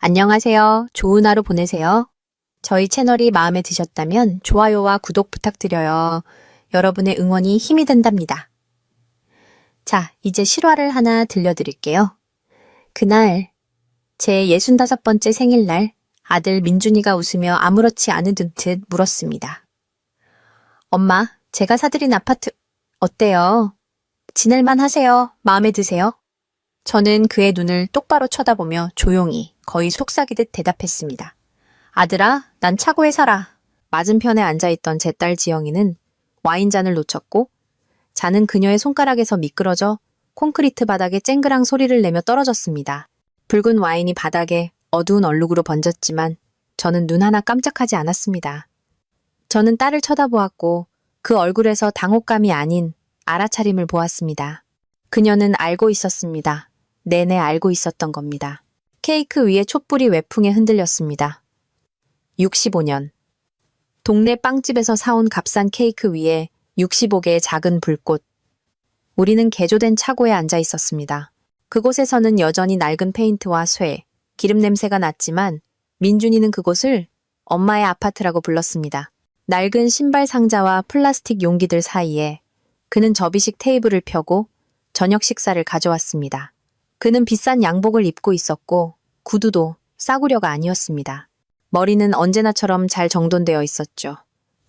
안녕하세요. 좋은 하루 보내세요. 저희 채널이 마음에 드셨다면 좋아요와 구독 부탁드려요. 여러분의 응원이 힘이 된답니다. 자, 이제 실화를 하나 들려드릴게요. 그날 제 65번째 생일날 아들 민준이가 웃으며 아무렇지 않은 듯 물었습니다. 엄마, 제가 사드린 아파트 어때요? 지낼만 하세요? 마음에 드세요? 저는 그의 눈을 똑바로 쳐다보며 조용히 거의 속삭이듯 대답했습니다. 아들아, 난 차고에 살아. 맞은편에 앉아있던 제 딸 지영이는 와인잔을 놓쳤고 잔은 그녀의 손가락에서 미끄러져 콘크리트 바닥에 쨍그랑 소리를 내며 떨어졌습니다. 붉은 와인이 바닥에 어두운 얼룩으로 번졌지만 저는 눈 하나 깜짝하지 않았습니다. 저는 딸을 쳐다보았고 그 얼굴에서 당혹감이 아닌 알아차림을 보았습니다. 그녀는 알고 있었습니다. 내내 알고 있었던 겁니다. 케이크 위에 촛불이 외풍에 흔들렸습니다. 65년. 동네 빵집에서 사온 값싼 케이크 위에 65개의 작은 불꽃. 우리는 개조된 차고에 앉아 있었습니다. 그곳에서는 여전히 낡은 페인트와 쇠, 기름 냄새가 났지만 민준이는 그곳을 엄마의 아파트라고 불렀습니다. 낡은 신발 상자와 플라스틱 용기들 사이에 그는 접이식 테이블을 펴고 저녁 식사를 가져왔습니다. 그는 비싼 양복을 입고 있었고 구두도 싸구려가 아니었습니다. 머리는 언제나처럼 잘 정돈되어 있었죠.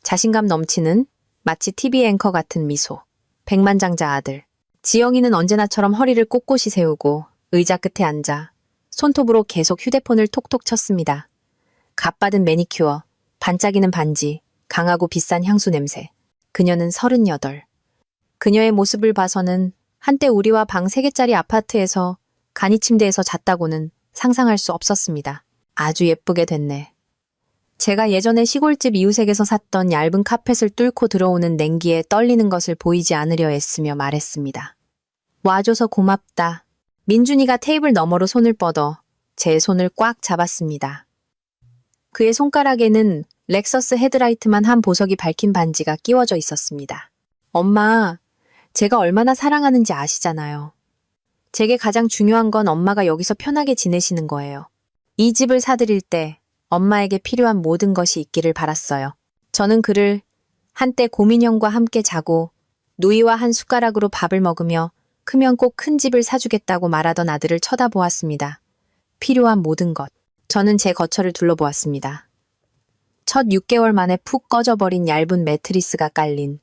자신감 넘치는 마치 TV 앵커 같은 미소. 백만장자 아들. 지영이는 언제나처럼 허리를 꼿꼿이 세우고 의자 끝에 앉아 손톱으로 계속 휴대폰을 톡톡 쳤습니다. 값받은 매니큐어, 반짝이는 반지, 강하고 비싼 향수 냄새. 그녀는 38. 그녀의 모습을 봐서는 한때 우리와 방 3개짜리 아파트에서 간이 침대에서 잤다고는 상상할 수 없었습니다. 아주 예쁘게 됐네. 제가 예전에 시골집 이웃에게서 샀던 얇은 카펫을 뚫고 들어오는 냉기에 떨리는 것을 보이지 않으려 애쓰며 말했습니다. 와줘서 고맙다. 민준이가 테이블 너머로 손을 뻗어 제 손을 꽉 잡았습니다. 그의 손가락에는 렉서스 헤드라이트만 한 보석이 밝힌 반지가 끼워져 있었습니다. 엄마, 제가 얼마나 사랑하는지 아시잖아요. 제게 가장 중요한 건 엄마가 여기서 편하게 지내시는 거예요. 이 집을 사드릴 때 엄마에게 필요한 모든 것이 있기를 바랐어요. 저는 그를 한때 고민형과 함께 자고 누이와 한 숟가락으로 밥을 먹으며 크면 꼭 큰 집을 사주겠다고 말하던 아들을 쳐다보았습니다. 필요한 모든 것. 저는 제 거처를 둘러보았습니다. 첫 6개월 만에 푹 꺼져버린 얇은 매트리스가 깔린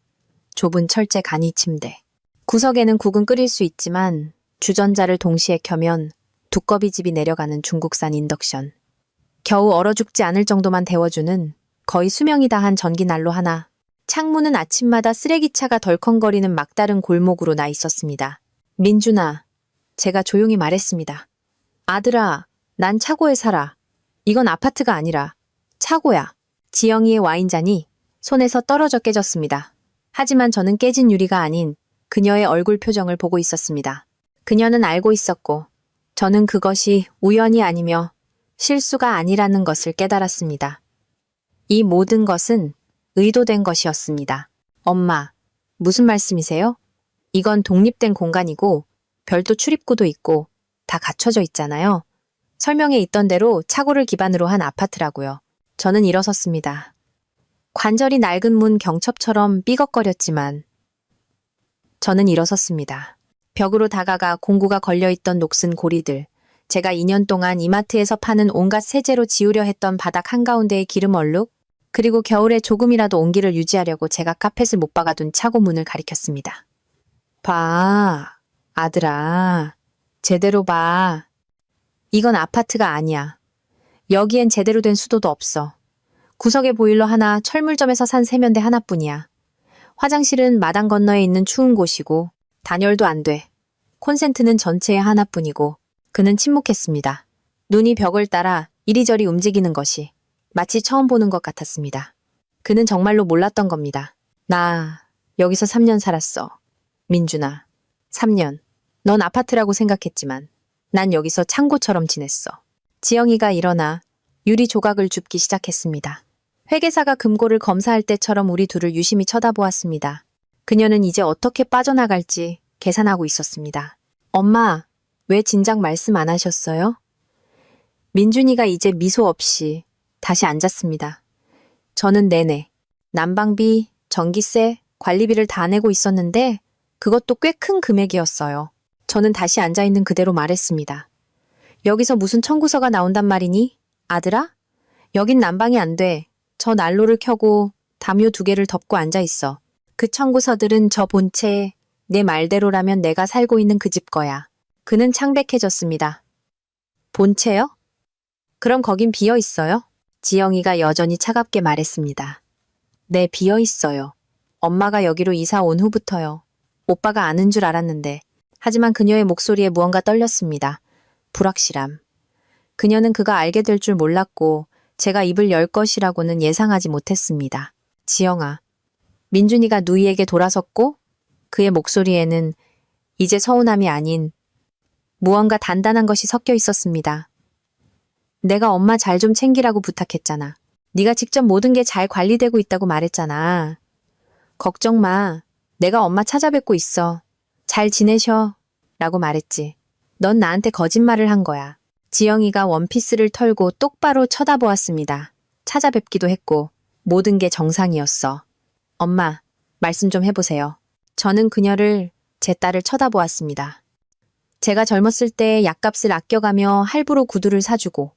좁은 철제 간이 침대. 구석에는 국은 끓일 수 있지만 주전자를 동시에 켜면 두꺼비 집이 내려가는 중국산 인덕션. 겨우 얼어 죽지 않을 정도만 데워주는 거의 수명이 다한 전기난로 하나. 창문은 아침마다 쓰레기차가 덜컹거리는 막다른 골목으로 나 있었습니다. 민준아, 제가 조용히 말했습니다. 아들아, 난 차고에 살아. 이건 아파트가 아니라 차고야. 지영이의 와인잔이 손에서 떨어져 깨졌습니다. 하지만 저는 깨진 유리가 아닌 그녀의 얼굴 표정을 보고 있었습니다. 그녀는 알고 있었고 저는 그것이 우연이 아니며 실수가 아니라는 것을 깨달았습니다. 이 모든 것은 의도된 것이었습니다. 엄마, 무슨 말씀이세요? 이건 독립된 공간이고 별도 출입구도 있고 다 갖춰져 있잖아요. 설명에 있던 대로 차고를 기반으로 한 아파트라고요. 저는 일어섰습니다. 관절이 낡은 문 경첩처럼 삐걱거렸지만 저는 일어섰습니다. 벽으로 다가가 공구가 걸려있던 녹슨 고리들, 제가 2년 동안 이마트에서 파는 온갖 세제로 지우려 했던 바닥 한가운데의 기름 얼룩, 그리고 겨울에 조금이라도 온기를 유지하려고 제가 카펫을 못 박아둔 차고 문을 가리켰습니다. 봐, 아들아. 제대로 봐. 이건 아파트가 아니야. 여기엔 제대로 된 수도도 없어. 구석에 보일러 하나, 철물점에서 산 세면대 하나뿐이야. 화장실은 마당 건너에 있는 추운 곳이고 단열도 안 돼. 콘센트는 전체에 하나뿐이고. 그는 침묵했습니다. 눈이 벽을 따라 이리저리 움직이는 것이 마치 처음 보는 것 같았습니다. 그는 정말로 몰랐던 겁니다. 나 여기서 3년 살았어. 민준아, 3년. 넌 아파트라고 생각했지만 난 여기서 창고처럼 지냈어. 지영이가 일어나 유리 조각을 줍기 시작했습니다. 회계사가 금고를 검사할 때처럼 우리 둘을 유심히 쳐다보았습니다. 그녀는 이제 어떻게 빠져나갈지 계산하고 있었습니다. 엄마, 왜 진작 말씀 안 하셨어요? 민준이가 이제 미소 없이 다시 앉았습니다. 저는 내내 난방비, 전기세, 관리비를 다 내고 있었는데 그것도 꽤 큰 금액이었어요. 저는 다시 앉아있는 그대로 말했습니다. 여기서 무슨 청구서가 나온단 말이니? 아들아? 여긴 난방이 안 돼. 저 난로를 켜고 담요 2개를 덮고 앉아있어. 그 청구서들은 저 본체에 내 말대로라면 내가 살고 있는 그 집 거야. 그는 창백해졌습니다. 본체요? 그럼 거긴 비어 있어요? 지영이가 여전히 차갑게 말했습니다. 네, 비어 있어요. 엄마가 여기로 이사 온 후부터요. 오빠가 아는 줄 알았는데. 하지만 그녀의 목소리에 무언가 떨렸습니다. 불확실함. 그녀는 그가 알게 될 줄 몰랐고 제가 입을 열 것이라고는 예상하지 못했습니다. 지영아. 민준이가 누이에게 돌아섰고 그의 목소리에는 이제 서운함이 아닌 무언가 단단한 것이 섞여 있었습니다. 내가 엄마 잘 좀 챙기라고 부탁했잖아. 네가 직접 모든 게 잘 관리되고 있다고 말했잖아. 걱정 마. 내가 엄마 찾아뵙고 있어. 잘 지내셔. 라고 말했지. 넌 나한테 거짓말을 한 거야. 지영이가 원피스를 털고 똑바로 쳐다보았습니다. 찾아뵙기도 했고 모든 게 정상이었어. 엄마, 말씀 좀 해보세요. 저는 그녀를, 제 딸을 쳐다보았습니다. 제가 젊었을 때 약값을 아껴가며 할부로 구두를 사주고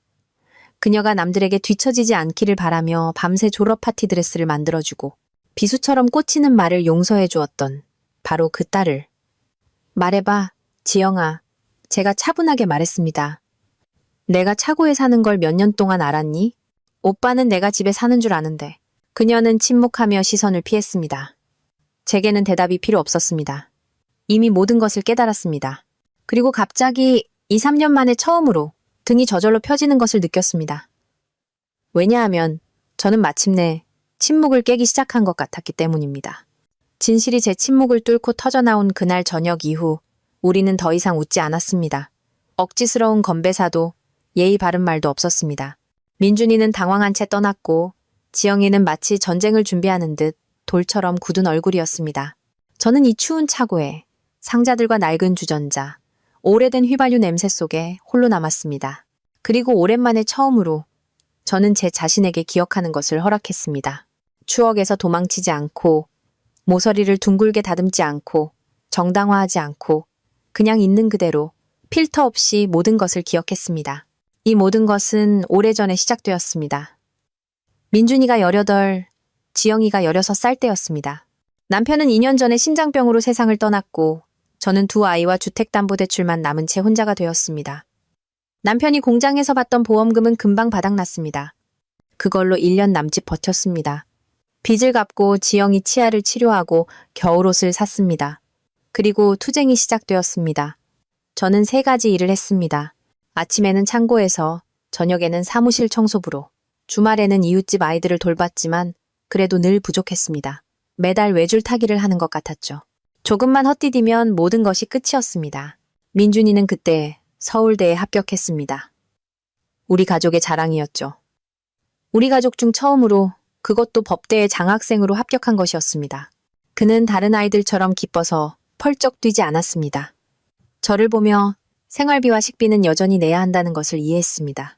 그녀가 남들에게 뒤처지지 않기를 바라며 밤새 졸업 파티 드레스를 만들어주고 비수처럼 꽂히는 말을 용서해 주었던 바로 그 딸을. 말해봐, 지영아. 제가 차분하게 말했습니다. 내가 차고에 사는 걸 몇 년 동안 알았니? 오빠는 내가 집에 사는 줄 아는데. 그녀는 침묵하며 시선을 피했습니다. 제게는 대답이 필요 없었습니다. 이미 모든 것을 깨달았습니다. 그리고 갑자기 2, 3년 만에 처음으로 등이 저절로 펴지는 것을 느꼈습니다. 왜냐하면 저는 마침내 침묵을 깨기 시작한 것 같았기 때문입니다. 진실이 제 침묵을 뚫고 터져나온 그날 저녁 이후 우리는 더 이상 웃지 않았습니다. 억지스러운 건배사도 예의 바른 말도 없었습니다. 민준이는 당황한 채 떠났고 지영이는 마치 전쟁을 준비하는 듯 돌처럼 굳은 얼굴이었습니다. 저는 이 추운 차고에 상자들과 낡은 주전자, 오래된 휘발유 냄새 속에 홀로 남았습니다. 그리고 오랜만에 처음으로 저는 제 자신에게 기억하는 것을 허락했습니다. 추억에서 도망치지 않고 모서리를 둥글게 다듬지 않고 정당화하지 않고 그냥 있는 그대로 필터 없이 모든 것을 기억했습니다. 이 모든 것은 오래전에 시작되었습니다. 민준이가 18, 지영이가 16살 때였습니다. 남편은 2년 전에 심장병으로 세상을 떠났고 저는 2 아이와 주택담보대출만 남은 채 혼자가 되었습니다. 남편이 공장에서 받던 보험금은 금방 바닥났습니다. 그걸로 1년 남짓 버텼습니다. 빚을 갚고 지영이 치아를 치료하고 겨울옷을 샀습니다. 그리고 투쟁이 시작되었습니다. 저는 3가지 일을 했습니다. 아침에는 창고에서, 저녁에는 사무실 청소부로, 주말에는 이웃집 아이들을 돌봤지만 그래도 늘 부족했습니다. 매달 외줄 타기를 하는 것 같았죠. 조금만 헛디디면 모든 것이 끝이었습니다. 민준이는 그때 서울대에 합격했습니다. 우리 가족의 자랑이었죠. 우리 가족 중 처음으로 그것도 법대의 장학생으로 합격한 것이었습니다. 그는 다른 아이들처럼 기뻐서 펄쩍 뛰지 않았습니다. 저를 보며 생활비와 식비는 여전히 내야 한다는 것을 이해했습니다.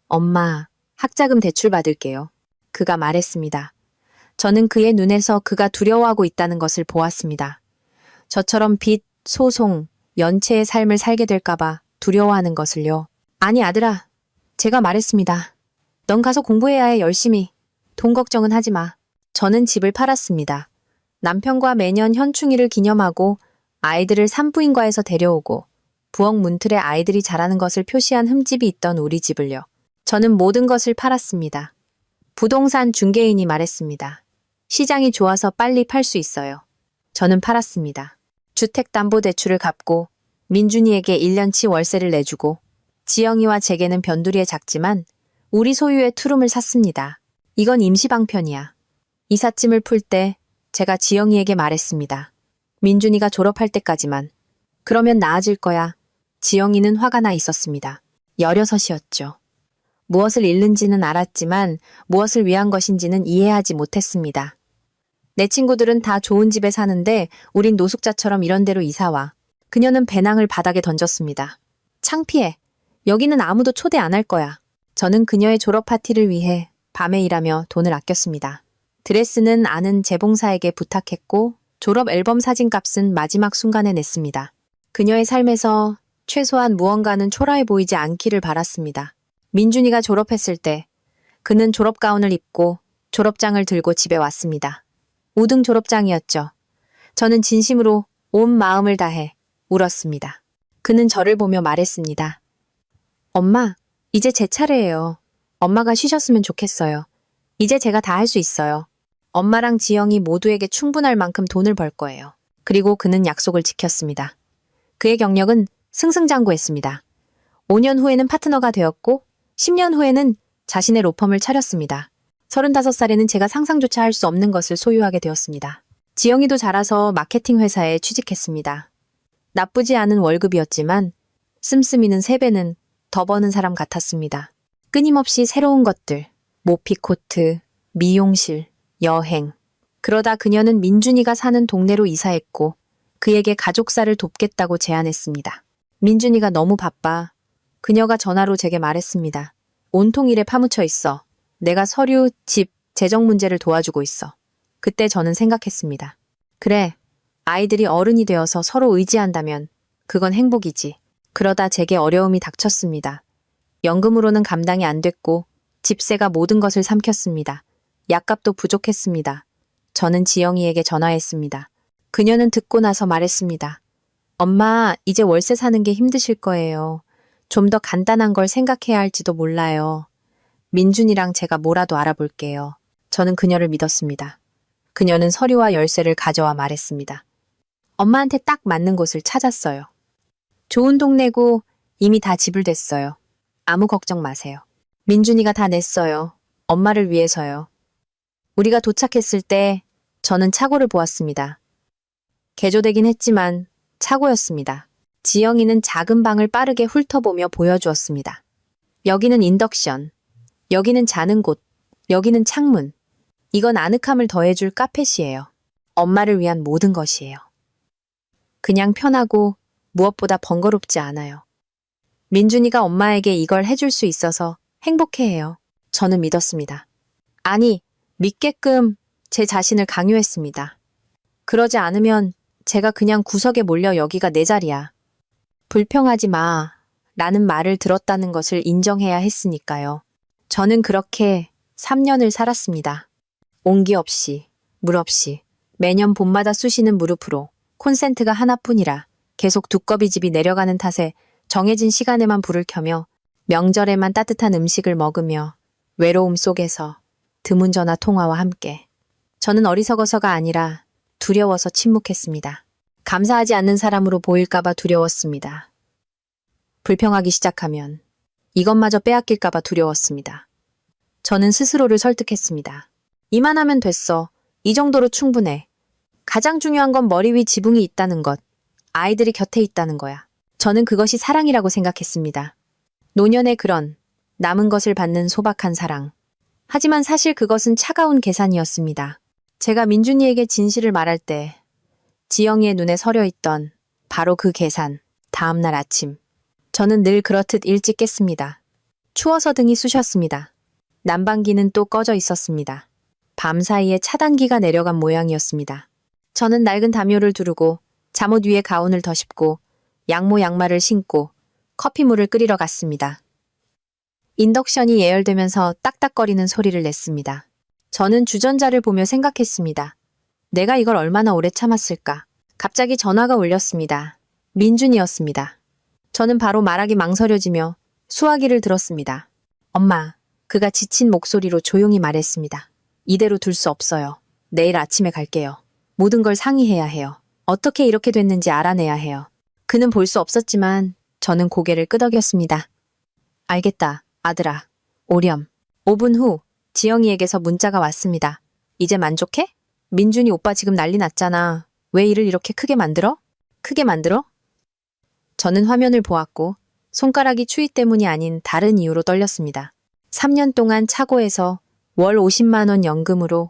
엄마, 학자금 대출 받을게요. 그가 말했습니다. 저는 그의 눈에서 그가 두려워하고 있다는 것을 보았습니다. 저처럼 빚, 소송, 연체의 삶을 살게 될까봐 두려워하는 것을요. 아니 아들아, 제가 말했습니다. 넌 가서 공부해야 해 열심히. 돈 걱정은 하지 마. 저는 집을 팔았습니다. 남편과 매년 현충일을 기념하고 아이들을 산부인과에서 데려오고 부엌 문틀에 아이들이 자라는 것을 표시한 흠집이 있던 우리 집을요. 저는 모든 것을 팔았습니다. 부동산 중개인이 말했습니다. 시장이 좋아서 빨리 팔 수 있어요. 저는 팔았습니다. 주택담보대출을 갚고 민준이에게 1년치 월세를 내주고 지영이와 제게는 변두리에 작지만 우리 소유의 투룸을 샀습니다. 이건 임시방편이야. 이삿짐을 풀 때 제가 지영이에게 말했습니다. 민준이가 졸업할 때까지만. 그러면 나아질 거야. 지영이는 화가 나 있었습니다. 16이었죠. 무엇을 잃는지는 알았지만 무엇을 위한 것인지는 이해하지 못했습니다. 내 친구들은 다 좋은 집에 사는데 우린 노숙자처럼 이런 데로 이사와. 그녀는 배낭을 바닥에 던졌습니다. 창피해. 여기는 아무도 초대 안 할 거야. 저는 그녀의 졸업 파티를 위해 밤에 일하며 돈을 아꼈습니다. 드레스는 아는 재봉사에게 부탁했고 졸업 앨범 사진 값은 마지막 순간에 냈습니다. 그녀의 삶에서 최소한 무언가는 초라해 보이지 않기를 바랐습니다. 민준이가 졸업했을 때 그는 졸업 가운을 입고 졸업장을 들고 집에 왔습니다. 우등 졸업장이었죠. 저는 진심으로 온 마음을 다해 울었습니다. 그는 저를 보며 말했습니다. 엄마, 이제 제 차례예요. 엄마가 쉬셨으면 좋겠어요. 이제 제가 다 할 수 있어요. 엄마랑 지영이 모두에게 충분할 만큼 돈을 벌 거예요. 그리고 그는 약속을 지켰습니다. 그의 경력은 승승장구했습니다. 5년 후에는 파트너가 되었고 10년 후에는 자신의 로펌을 차렸습니다. 35살에는 제가 상상조차 할 수 없는 것을 소유하게 되었습니다. 지영이도 자라서 마케팅 회사에 취직했습니다. 나쁘지 않은 월급이었지만 씀씀이는 3배는 더 버는 사람 같았습니다. 끊임없이 새로운 것들, 모피코트, 미용실, 여행. 그러다 그녀는 민준이가 사는 동네로 이사했고 그에게 가족사를 돕겠다고 제안했습니다. 민준이가 너무 바빠. 그녀가 전화로 제게 말했습니다. 온통 일에 파묻혀 있어. 내가 서류, 집, 재정 문제를 도와주고 있어. 그때 저는 생각했습니다. 그래, 아이들이 어른이 되어서 서로 의지한다면 그건 행복이지. 그러다 제게 어려움이 닥쳤습니다. 연금으로는 감당이 안 됐고 집세가 모든 것을 삼켰습니다. 약값도 부족했습니다. 저는 지영이에게 전화했습니다. 그녀는 듣고 나서 말했습니다. 엄마, 이제 월세 사는 게 힘드실 거예요. 좀 더 간단한 걸 생각해야 할지도 몰라요. 민준이랑 제가 뭐라도 알아볼게요. 저는 그녀를 믿었습니다. 그녀는 서류와 열쇠를 가져와 말했습니다. 엄마한테 딱 맞는 곳을 찾았어요. 좋은 동네고 이미 다 지불됐어요. 아무 걱정 마세요. 민준이가 다 냈어요. 엄마를 위해서요. 우리가 도착했을 때 저는 차고를 보았습니다. 개조되긴 했지만 차고였습니다. 지영이는 작은 방을 빠르게 훑어보며 보여주었습니다. 여기는 인덕션, 여기는 자는 곳, 여기는 창문. 이건 아늑함을 더해줄 카펫이에요. 엄마를 위한 모든 것이에요. 그냥 편하고 무엇보다 번거롭지 않아요. 민준이가 엄마에게 이걸 해줄 수 있어서 행복해해요. 저는 믿었습니다. 아니, 믿게끔 제 자신을 강요했습니다. 그러지 않으면 제가 그냥 구석에 몰려 여기가 내 자리야. 불평하지 마. 라는 말을 들었다는 것을 인정해야 했으니까요. 저는 그렇게 3년을 살았습니다. 온기 없이, 물 없이, 매년 봄마다 쑤시는 무릎으로 콘센트가 하나뿐이라 계속 두꺼비 집이 내려가는 탓에 정해진 시간에만 불을 켜며 명절에만 따뜻한 음식을 먹으며 외로움 속에서 드문 전화 통화와 함께 저는 어리석어서가 아니라 두려워서 침묵했습니다. 감사하지 않는 사람으로 보일까봐 두려웠습니다. 불평하기 시작하면 이것마저 빼앗길까봐 두려웠습니다. 저는 스스로를 설득했습니다. 이만하면 됐어. 이 정도로 충분해. 가장 중요한 건 머리 위 지붕이 있다는 것. 아이들이 곁에 있다는 거야. 저는 그것이 사랑이라고 생각했습니다. 노년의 그런 남은 것을 받는 소박한 사랑. 하지만 사실 그것은 차가운 계산이었습니다. 제가 민준이에게 진실을 말할 때 지영이의 눈에 서려 있던 바로 그 계산. 다음 날 아침. 저는 늘 그렇듯 일찍 깼습니다. 추워서 등이 쑤셨습니다. 난방기는 또 꺼져 있었습니다. 밤 사이에 차단기가 내려간 모양이었습니다. 저는 낡은 담요를 두르고 잠옷 위에 가운을 덧입고 양모 양말을 신고 커피물을 끓이러 갔습니다. 인덕션이 예열되면서 딱딱거리는 소리를 냈습니다. 저는 주전자를 보며 생각했습니다. 내가 이걸 얼마나 오래 참았을까? 갑자기 전화가 울렸습니다. 민준이었습니다. 저는 바로 말하기 망설여지며 수화기를 들었습니다. 엄마, 그가 지친 목소리로 조용히 말했습니다. 이대로 둘 수 없어요. 내일 아침에 갈게요. 모든 걸 상의해야 해요. 어떻게 이렇게 됐는지 알아내야 해요. 그는 볼 수 없었지만 저는 고개를 끄덕였습니다. 알겠다, 아들아. 오렴. 5분 후 지영이에게서 문자가 왔습니다. 이제 만족해? 민준이 오빠 지금 난리 났잖아. 왜 일을 이렇게 크게 만들어? 크게 만들어? 저는 화면을 보았고 손가락이 추위 때문이 아닌 다른 이유로 떨렸습니다. 3년 동안 차고에서 월 50만 원 연금으로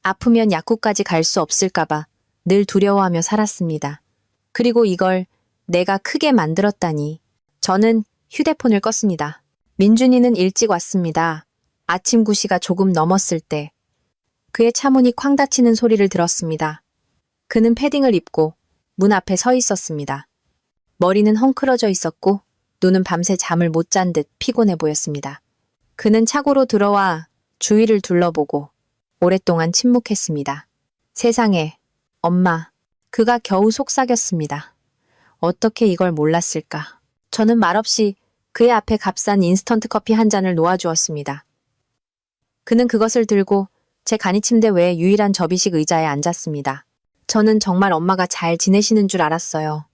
아프면 약국까지 갈 수 없을까봐 늘 두려워하며 살았습니다. 그리고 이걸 내가 크게 만들었다니. 저는 휴대폰을 껐습니다. 민준이는 일찍 왔습니다. 아침 9시가 조금 넘었을 때 그의 차문이 쾅 닫히는 소리를 들었습니다. 그는 패딩을 입고 문 앞에 서 있었습니다. 머리는 헝클어져 있었고 눈은 밤새 잠을 못 잔 듯 피곤해 보였습니다. 그는 차고로 들어와 주위를 둘러보고 오랫동안 침묵했습니다. 세상에, 엄마. 그가 겨우 속삭였습니다. 어떻게 이걸 몰랐을까? 저는 말없이 그의 앞에 값싼 인스턴트 커피 한 잔을 놓아주었습니다. 그는 그것을 들고 제 간이 침대 외에 유일한 접이식 의자에 앉았습니다. 저는 정말 엄마가 잘 지내시는 줄 알았어요.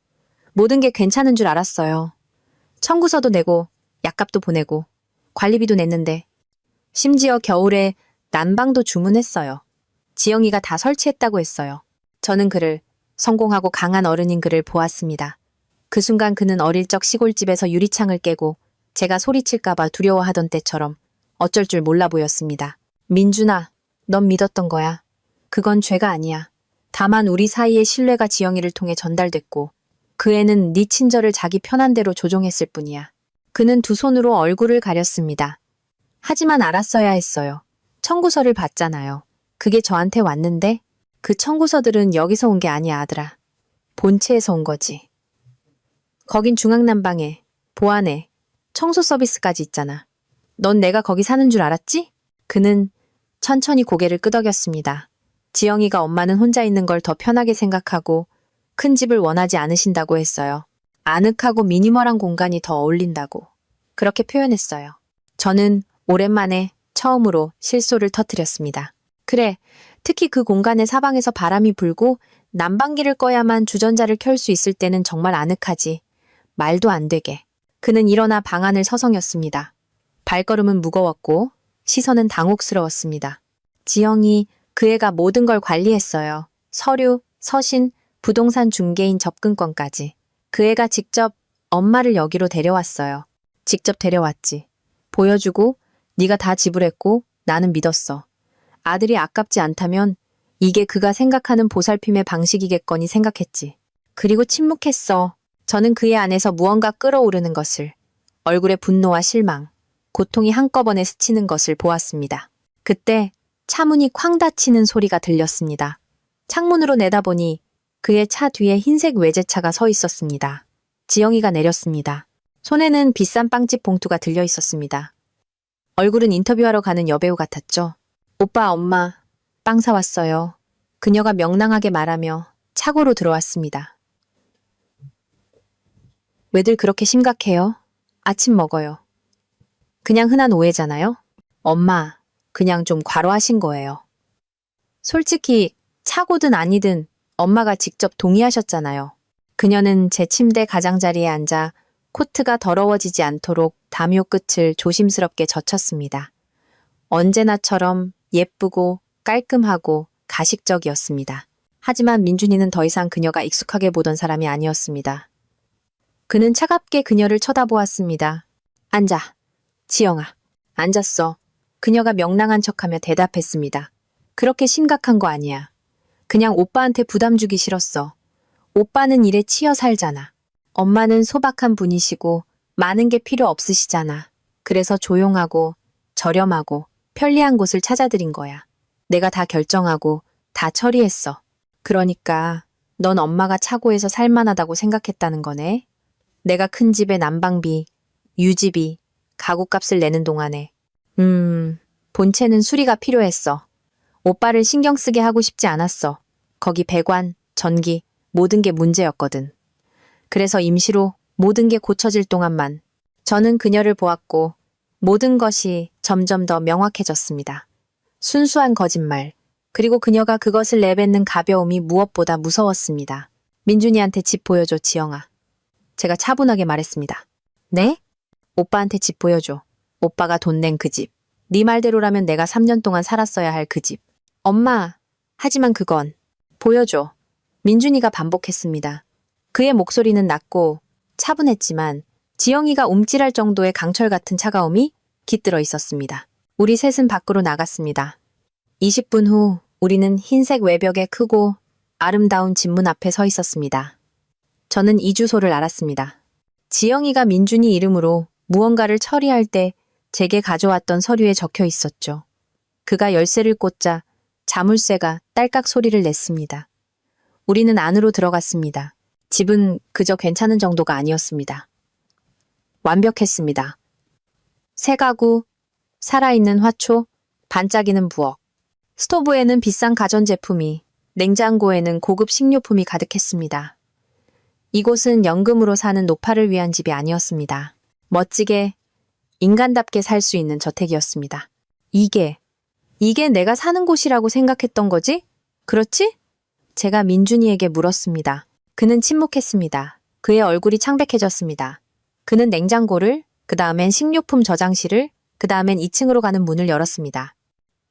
모든 게 괜찮은 줄 알았어요. 청구서도 내고 약값도 보내고 관리비도 냈는데 심지어 겨울에 난방도 주문했어요. 지영이가 다 설치했다고 했어요. 저는 그를 성공하고 강한 어른인 그를 보았습니다. 그 순간 그는 어릴 적 시골집에서 유리창을 깨고 제가 소리칠까봐 두려워하던 때처럼 어쩔 줄 몰라 보였습니다. 민준아, 넌 믿었던 거야. 그건 죄가 아니야. 다만 우리 사이의 신뢰가 지영이를 통해 전달됐고 그 애는 네 친절을 자기 편한 대로 조종했을 뿐이야. 그는 두 손으로 얼굴을 가렸습니다. 하지만 알았어야 했어요. 청구서를 받잖아요. 그게 저한테 왔는데 그 청구서들은 여기서 온 게 아니야, 아들아. 본체에서 온 거지. 거긴 중앙난방에, 보안에, 청소 서비스까지 있잖아. 넌 내가 거기 사는 줄 알았지? 그는 천천히 고개를 끄덕였습니다. 지영이가 엄마는 혼자 있는 걸 더 편하게 생각하고 큰 집을 원하지 않으신다고 했어요. 아늑하고 미니멀한 공간이 더 어울린다고. 그렇게 표현했어요. 저는 오랜만에 처음으로 실소를 터뜨렸습니다. 그래, 특히 그 공간의 사방에서 바람이 불고 난방기를 꺼야만 주전자를 켤 수 있을 때는 정말 아늑하지. 말도 안 되게. 그는 일어나 방 안을 서성였습니다. 발걸음은 무거웠고 시선은 당혹스러웠습니다. 지영이 그 애가 모든 걸 관리했어요. 서류, 서신, 부동산 중개인 접근권까지. 그 애가 직접 엄마를 여기로 데려왔어요. 직접 데려왔지. 보여주고 네가 다 지불했고 나는 믿었어. 아들이 아깝지 않다면 이게 그가 생각하는 보살핌의 방식이겠거니 생각했지. 그리고 침묵했어. 저는 그의 안에서 무언가 끓어오르는 것을, 얼굴에 분노와 실망, 고통이 한꺼번에 스치는 것을 보았습니다. 그때 차문이 쾅 닫히는 소리가 들렸습니다. 창문으로 내다보니 그의 차 뒤에 흰색 외제차가 서 있었습니다. 지영이가 내렸습니다. 손에는 비싼 빵집 봉투가 들려 있었습니다. 얼굴은 인터뷰하러 가는 여배우 같았죠. 오빠, 엄마, 빵 사왔어요. 그녀가 명랑하게 말하며 차고로 들어왔습니다. 왜들 그렇게 심각해요? 아침 먹어요. 그냥 흔한 오해잖아요? 엄마, 그냥 좀 과로하신 거예요. 솔직히 차고든 아니든 엄마가 직접 동의하셨잖아요. 그녀는 제 침대 가장자리에 앉아 코트가 더러워지지 않도록 담요 끝을 조심스럽게 젖혔습니다. 언제나처럼 예쁘고 깔끔하고 가식적이었습니다. 하지만 민준이는 더 이상 그녀가 익숙하게 보던 사람이 아니었습니다. 그는 차갑게 그녀를 쳐다보았습니다. 앉아. 지영아. 앉았어. 그녀가 명랑한 척하며 대답했습니다. 그렇게 심각한 거 아니야. 그냥 오빠한테 부담 주기 싫었어. 오빠는 일에 치여 살잖아. 엄마는 소박한 분이시고 많은 게 필요 없으시잖아. 그래서 조용하고 저렴하고 편리한 곳을 찾아드린 거야. 내가 다 결정하고 다 처리했어. 그러니까 넌 엄마가 차고에서 살만하다고 생각했다는 거네. 내가 큰 집에 난방비, 유지비, 가구값을 내는 동안에 본체는 수리가 필요했어. 오빠를 신경 쓰게 하고 싶지 않았어. 거기 배관, 전기, 모든 게 문제였거든. 그래서 임시로 모든 게 고쳐질 동안만 저는 그녀를 보았고 모든 것이 점점 더 명확해졌습니다. 순수한 거짓말, 그리고 그녀가 그것을 내뱉는 가벼움이 무엇보다 무서웠습니다. 민준이한테 집 보여줘, 지영아. 제가 차분하게 말했습니다. 네? 오빠한테 집 보여줘. 오빠가 돈 낸 그 집. 네 말대로라면 내가 3년 동안 살았어야 할 그 집. 엄마, 하지만 그건. 보여줘. 민준이가 반복했습니다. 그의 목소리는 낮고 차분했지만 지영이가 움찔할 정도의 강철 같은 차가움이 깃들어 있었습니다. 우리 셋은 밖으로 나갔습니다. 20분 후 우리는 흰색 외벽의 크고 아름다운 집문 앞에 서 있었습니다. 저는 이 주소를 알았습니다. 지영이가 민준이 이름으로 무언가를 처리할 때 제게 가져왔던 서류에 적혀 있었죠. 그가 열쇠를 꽂자 자물쇠가 딸깍 소리를 냈습니다. 우리는 안으로 들어갔습니다. 집은 그저 괜찮은 정도가 아니었습니다. 완벽했습니다. 새 가구, 살아있는 화초, 반짝이는 부엌. 스토브에는 비싼 가전제품이, 냉장고에는 고급 식료품이 가득했습니다. 이곳은 연금으로 사는 노파를 위한 집이 아니었습니다. 멋지게, 인간답게 살 수 있는 저택이었습니다. 이게 내가 사는 곳이라고 생각했던 거지? 그렇지? 제가 민준이에게 물었습니다. 그는 침묵했습니다. 그의 얼굴이 창백해졌습니다. 그는 냉장고를, 그 다음엔 식료품 저장실을, 그 다음엔 2층으로 가는 문을 열었습니다.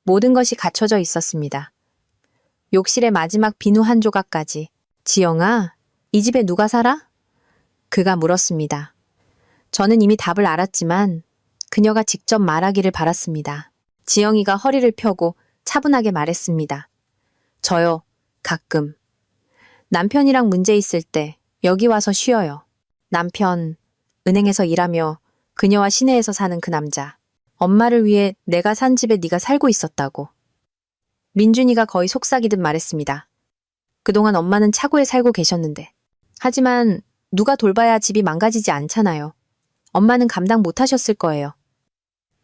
모든 것이 갖춰져 있었습니다. 욕실의 마지막 비누 한 조각까지. 지영아, 이 집에 누가 살아? 그가 물었습니다. 저는 이미 답을 알았지만 그녀가 직접 말하기를 바랐습니다. 지영이가 허리를 펴고 차분하게 말했습니다. 저요, 가끔. 남편이랑 문제 있을 때 여기 와서 쉬어요. 남편, 은행에서 일하며 그녀와 시내에서 사는 그 남자. 엄마를 위해 내가 산 집에 네가 살고 있었다고. 민준이가 거의 속삭이듯 말했습니다. 그동안 엄마는 차고에 살고 계셨는데. 하지만 누가 돌봐야 집이 망가지지 않잖아요. 엄마는 감당 못하셨을 거예요.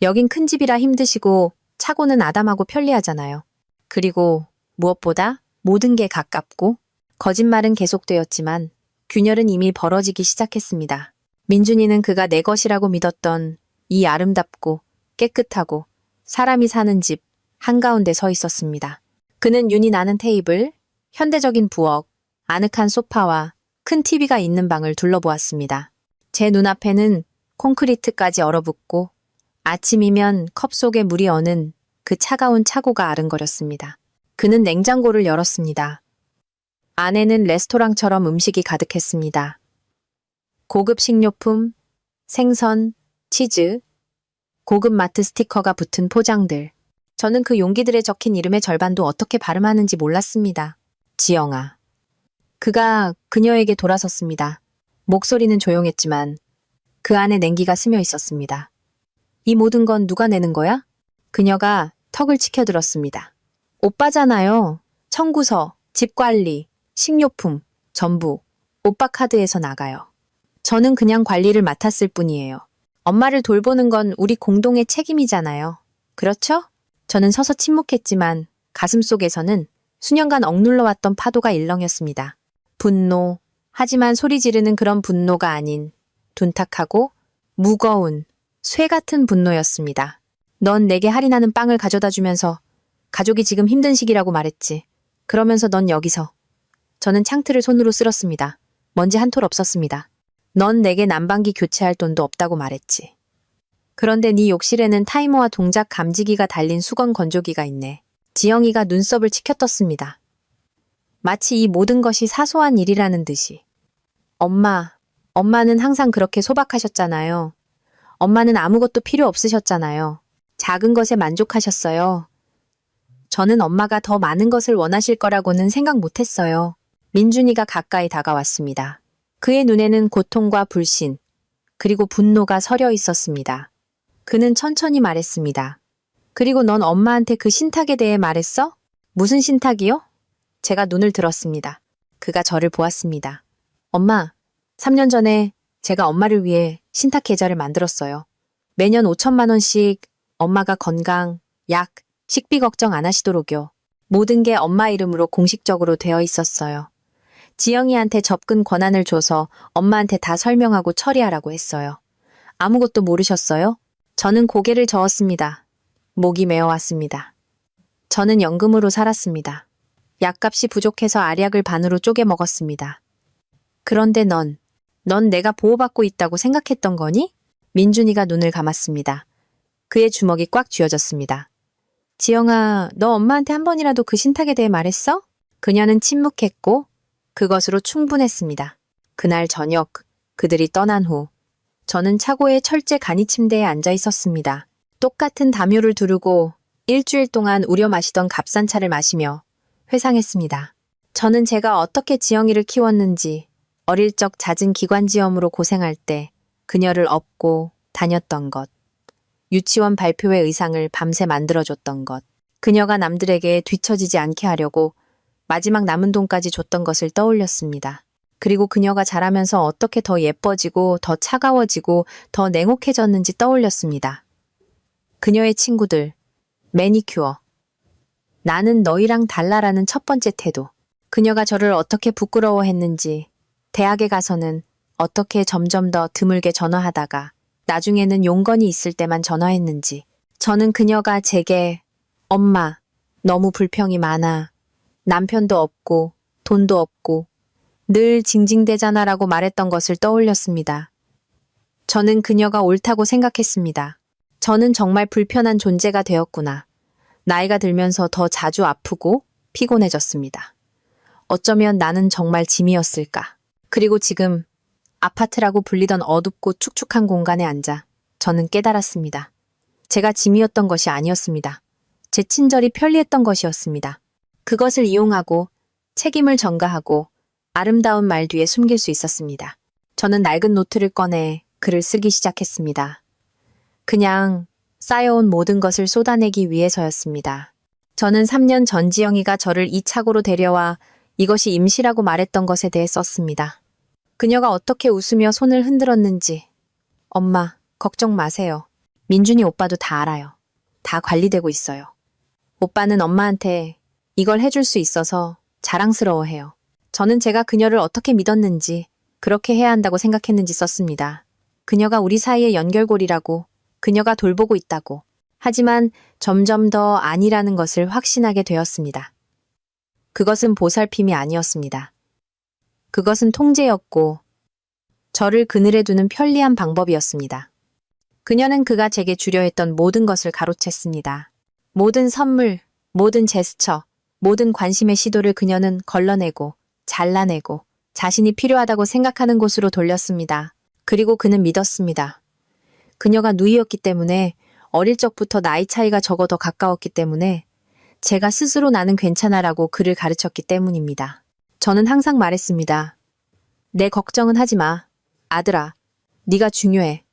여긴 큰 집이라 힘드시고 차고는 아담하고 편리하잖아요. 그리고 무엇보다 모든 게 가깝고 거짓말은 계속되었지만 균열은 이미 벌어지기 시작했습니다. 민준이는 그가 내 것이라고 믿었던 이 아름답고 깨끗하고 사람이 사는 집 한가운데 서 있었습니다. 그는 윤이 나는 테이블, 현대적인 부엌, 아늑한 소파와 큰 TV가 있는 방을 둘러보았습니다. 제 눈앞에는 콘크리트까지 얼어붙고 아침이면 컵 속에 물이 어는 그 차가운 차고가 아른거렸습니다. 그는 냉장고를 열었습니다. 안에는 레스토랑처럼 음식이 가득했습니다. 고급 식료품, 생선, 치즈, 고급 마트 스티커가 붙은 포장들. 저는 그 용기들에 적힌 이름의 절반도 어떻게 발음하는지 몰랐습니다. 지영아. 그가 그녀에게 돌아섰습니다. 목소리는 조용했지만 그 안에 냉기가 스며 있었습니다. 이 모든 건 누가 내는 거야? 그녀가 턱을 치켜들었습니다. 오빠잖아요. 청구서, 집관리, 식료품, 전부 오빠 카드에서 나가요. 저는 그냥 관리를 맡았을 뿐이에요. 엄마를 돌보는 건 우리 공동의 책임이잖아요. 그렇죠? 저는 서서 침묵했지만 가슴속에서는 수년간 억눌러왔던 파도가 일렁였습니다. 분노, 하지만 소리 지르는 그런 분노가 아닌 둔탁하고 무거운 쇠 같은 분노였습니다. 넌 내게 할인하는 빵을 가져다 주면서 가족이 지금 힘든 시기라고 말했지. 그러면서 넌 여기서. 저는 창틀을 손으로 쓸었습니다. 먼지 한 톨 없었습니다. 넌 내게 난방기 교체할 돈도 없다고 말했지. 그런데 네 욕실에는 타이머와 동작 감지기가 달린 수건 건조기가 있네. 지영이가 눈썹을 치켜떴습니다. 마치 이 모든 것이 사소한 일이라는 듯이. 엄마는 항상 그렇게 소박하셨잖아요. 엄마는 아무것도 필요 없으셨잖아요. 작은 것에 만족하셨어요. 저는 엄마가 더 많은 것을 원하실 거라고는 생각 못했어요. 민준이가 가까이 다가왔습니다. 그의 눈에는 고통과 불신, 그리고 분노가 서려 있었습니다. 그는 천천히 말했습니다. 그리고 넌 엄마한테 그 신탁에 대해 말했어? 무슨 신탁이요? 제가 눈을 들었습니다. 그가 저를 보았습니다. 엄마, 3년 전에 제가 엄마를 위해 신탁 계좌를 만들었어요. 매년 5천만 원씩 엄마가 건강, 약, 식비 걱정 안 하시도록요. 모든 게 엄마 이름으로 공식적으로 되어 있었어요. 지영이한테 접근 권한을 줘서 엄마한테 다 설명하고 처리하라고 했어요. 아무것도 모르셨어요? 저는 고개를 저었습니다. 목이 메어왔습니다. 저는 연금으로 살았습니다. 약값이 부족해서 알약을 반으로 쪼개 먹었습니다. 그런데 넌 내가 보호받고 있다고 생각했던 거니? 민준이가 눈을 감았습니다. 그의 주먹이 꽉 쥐어졌습니다. 지영아, 너 엄마한테 한 번이라도 그 신탁에 대해 말했어? 그녀는 침묵했고 그것으로 충분했습니다. 그날 저녁 그들이 떠난 후 저는 차고의 철제 간이 침대에 앉아 있었습니다. 똑같은 담요를 두르고 일주일 동안 우려 마시던 값싼 차를 마시며 회상했습니다. 저는 제가 어떻게 지영이를 키웠는지 어릴 적 잦은 기관지염으로 고생할 때 그녀를 업고 다녔던 것, 유치원 발표회 의상을 밤새 만들어줬던 것, 그녀가 남들에게 뒤처지지 않게 하려고 마지막 남은 돈까지 줬던 것을 떠올렸습니다. 그리고 그녀가 자라면서 어떻게 더 예뻐지고 더 차가워지고 더 냉혹해졌는지 떠올렸습니다. 그녀의 친구들, 매니큐어, 나는 너희랑 달라라는 첫 번째 태도, 그녀가 저를 어떻게 부끄러워했는지, 대학에 가서는 어떻게 점점 더 드물게 전화하다가 나중에는 용건이 있을 때만 전화했는지, 저는 그녀가 제게 엄마, 너무 불평이 많아. 남편도 없고 돈도 없고 늘 징징대잖아라고 말했던 것을 떠올렸습니다. 저는 그녀가 옳다고 생각했습니다. 저는 정말 불편한 존재가 되었구나. 나이가 들면서 더 자주 아프고 피곤해졌습니다. 어쩌면 나는 정말 짐이었을까. 그리고 지금 아파트라고 불리던 어둡고 축축한 공간에 앉아 저는 깨달았습니다. 제가 짐이었던 것이 아니었습니다. 제 친절이 편리했던 것이었습니다. 그것을 이용하고 책임을 전가하고 아름다운 말 뒤에 숨길 수 있었습니다. 저는 낡은 노트를 꺼내 글을 쓰기 시작했습니다. 그냥 쌓여온 모든 것을 쏟아내기 위해서였습니다. 저는 3년 전 지영이가 저를 이 차고로 데려와 이것이 임시라고 말했던 것에 대해 썼습니다. 그녀가 어떻게 웃으며 손을 흔들었는지. 엄마, 걱정 마세요. 민준이 오빠도 다 알아요. 다 관리되고 있어요. 오빠는 엄마한테 이걸 해줄 수 있어서 자랑스러워해요. 저는 제가 그녀를 어떻게 믿었는지, 그렇게 해야 한다고 생각했는지 썼습니다. 그녀가 우리 사이의 연결고리라고, 그녀가 돌보고 있다고. 하지만 점점 더 아니라는 것을 확신하게 되었습니다. 그것은 보살핌이 아니었습니다. 그것은 통제였고, 저를 그늘에 두는 편리한 방법이었습니다. 그녀는 그가 제게 주려 했던 모든 것을 가로챘습니다. 모든 선물, 모든 제스처, 모든 관심의 시도를 그녀는 걸러내고 잘라내고 자신이 필요하다고 생각하는 곳으로 돌렸습니다. 그리고 그는 믿었습니다. 그녀가 누이였기 때문에 어릴 적부터 나이 차이가 적어 더 가까웠기 때문에 제가 스스로 나는 괜찮아라고 그를 가르쳤기 때문입니다. 저는 항상 말했습니다. 내 걱정은 하지 마. 아들아, 네가 중요해.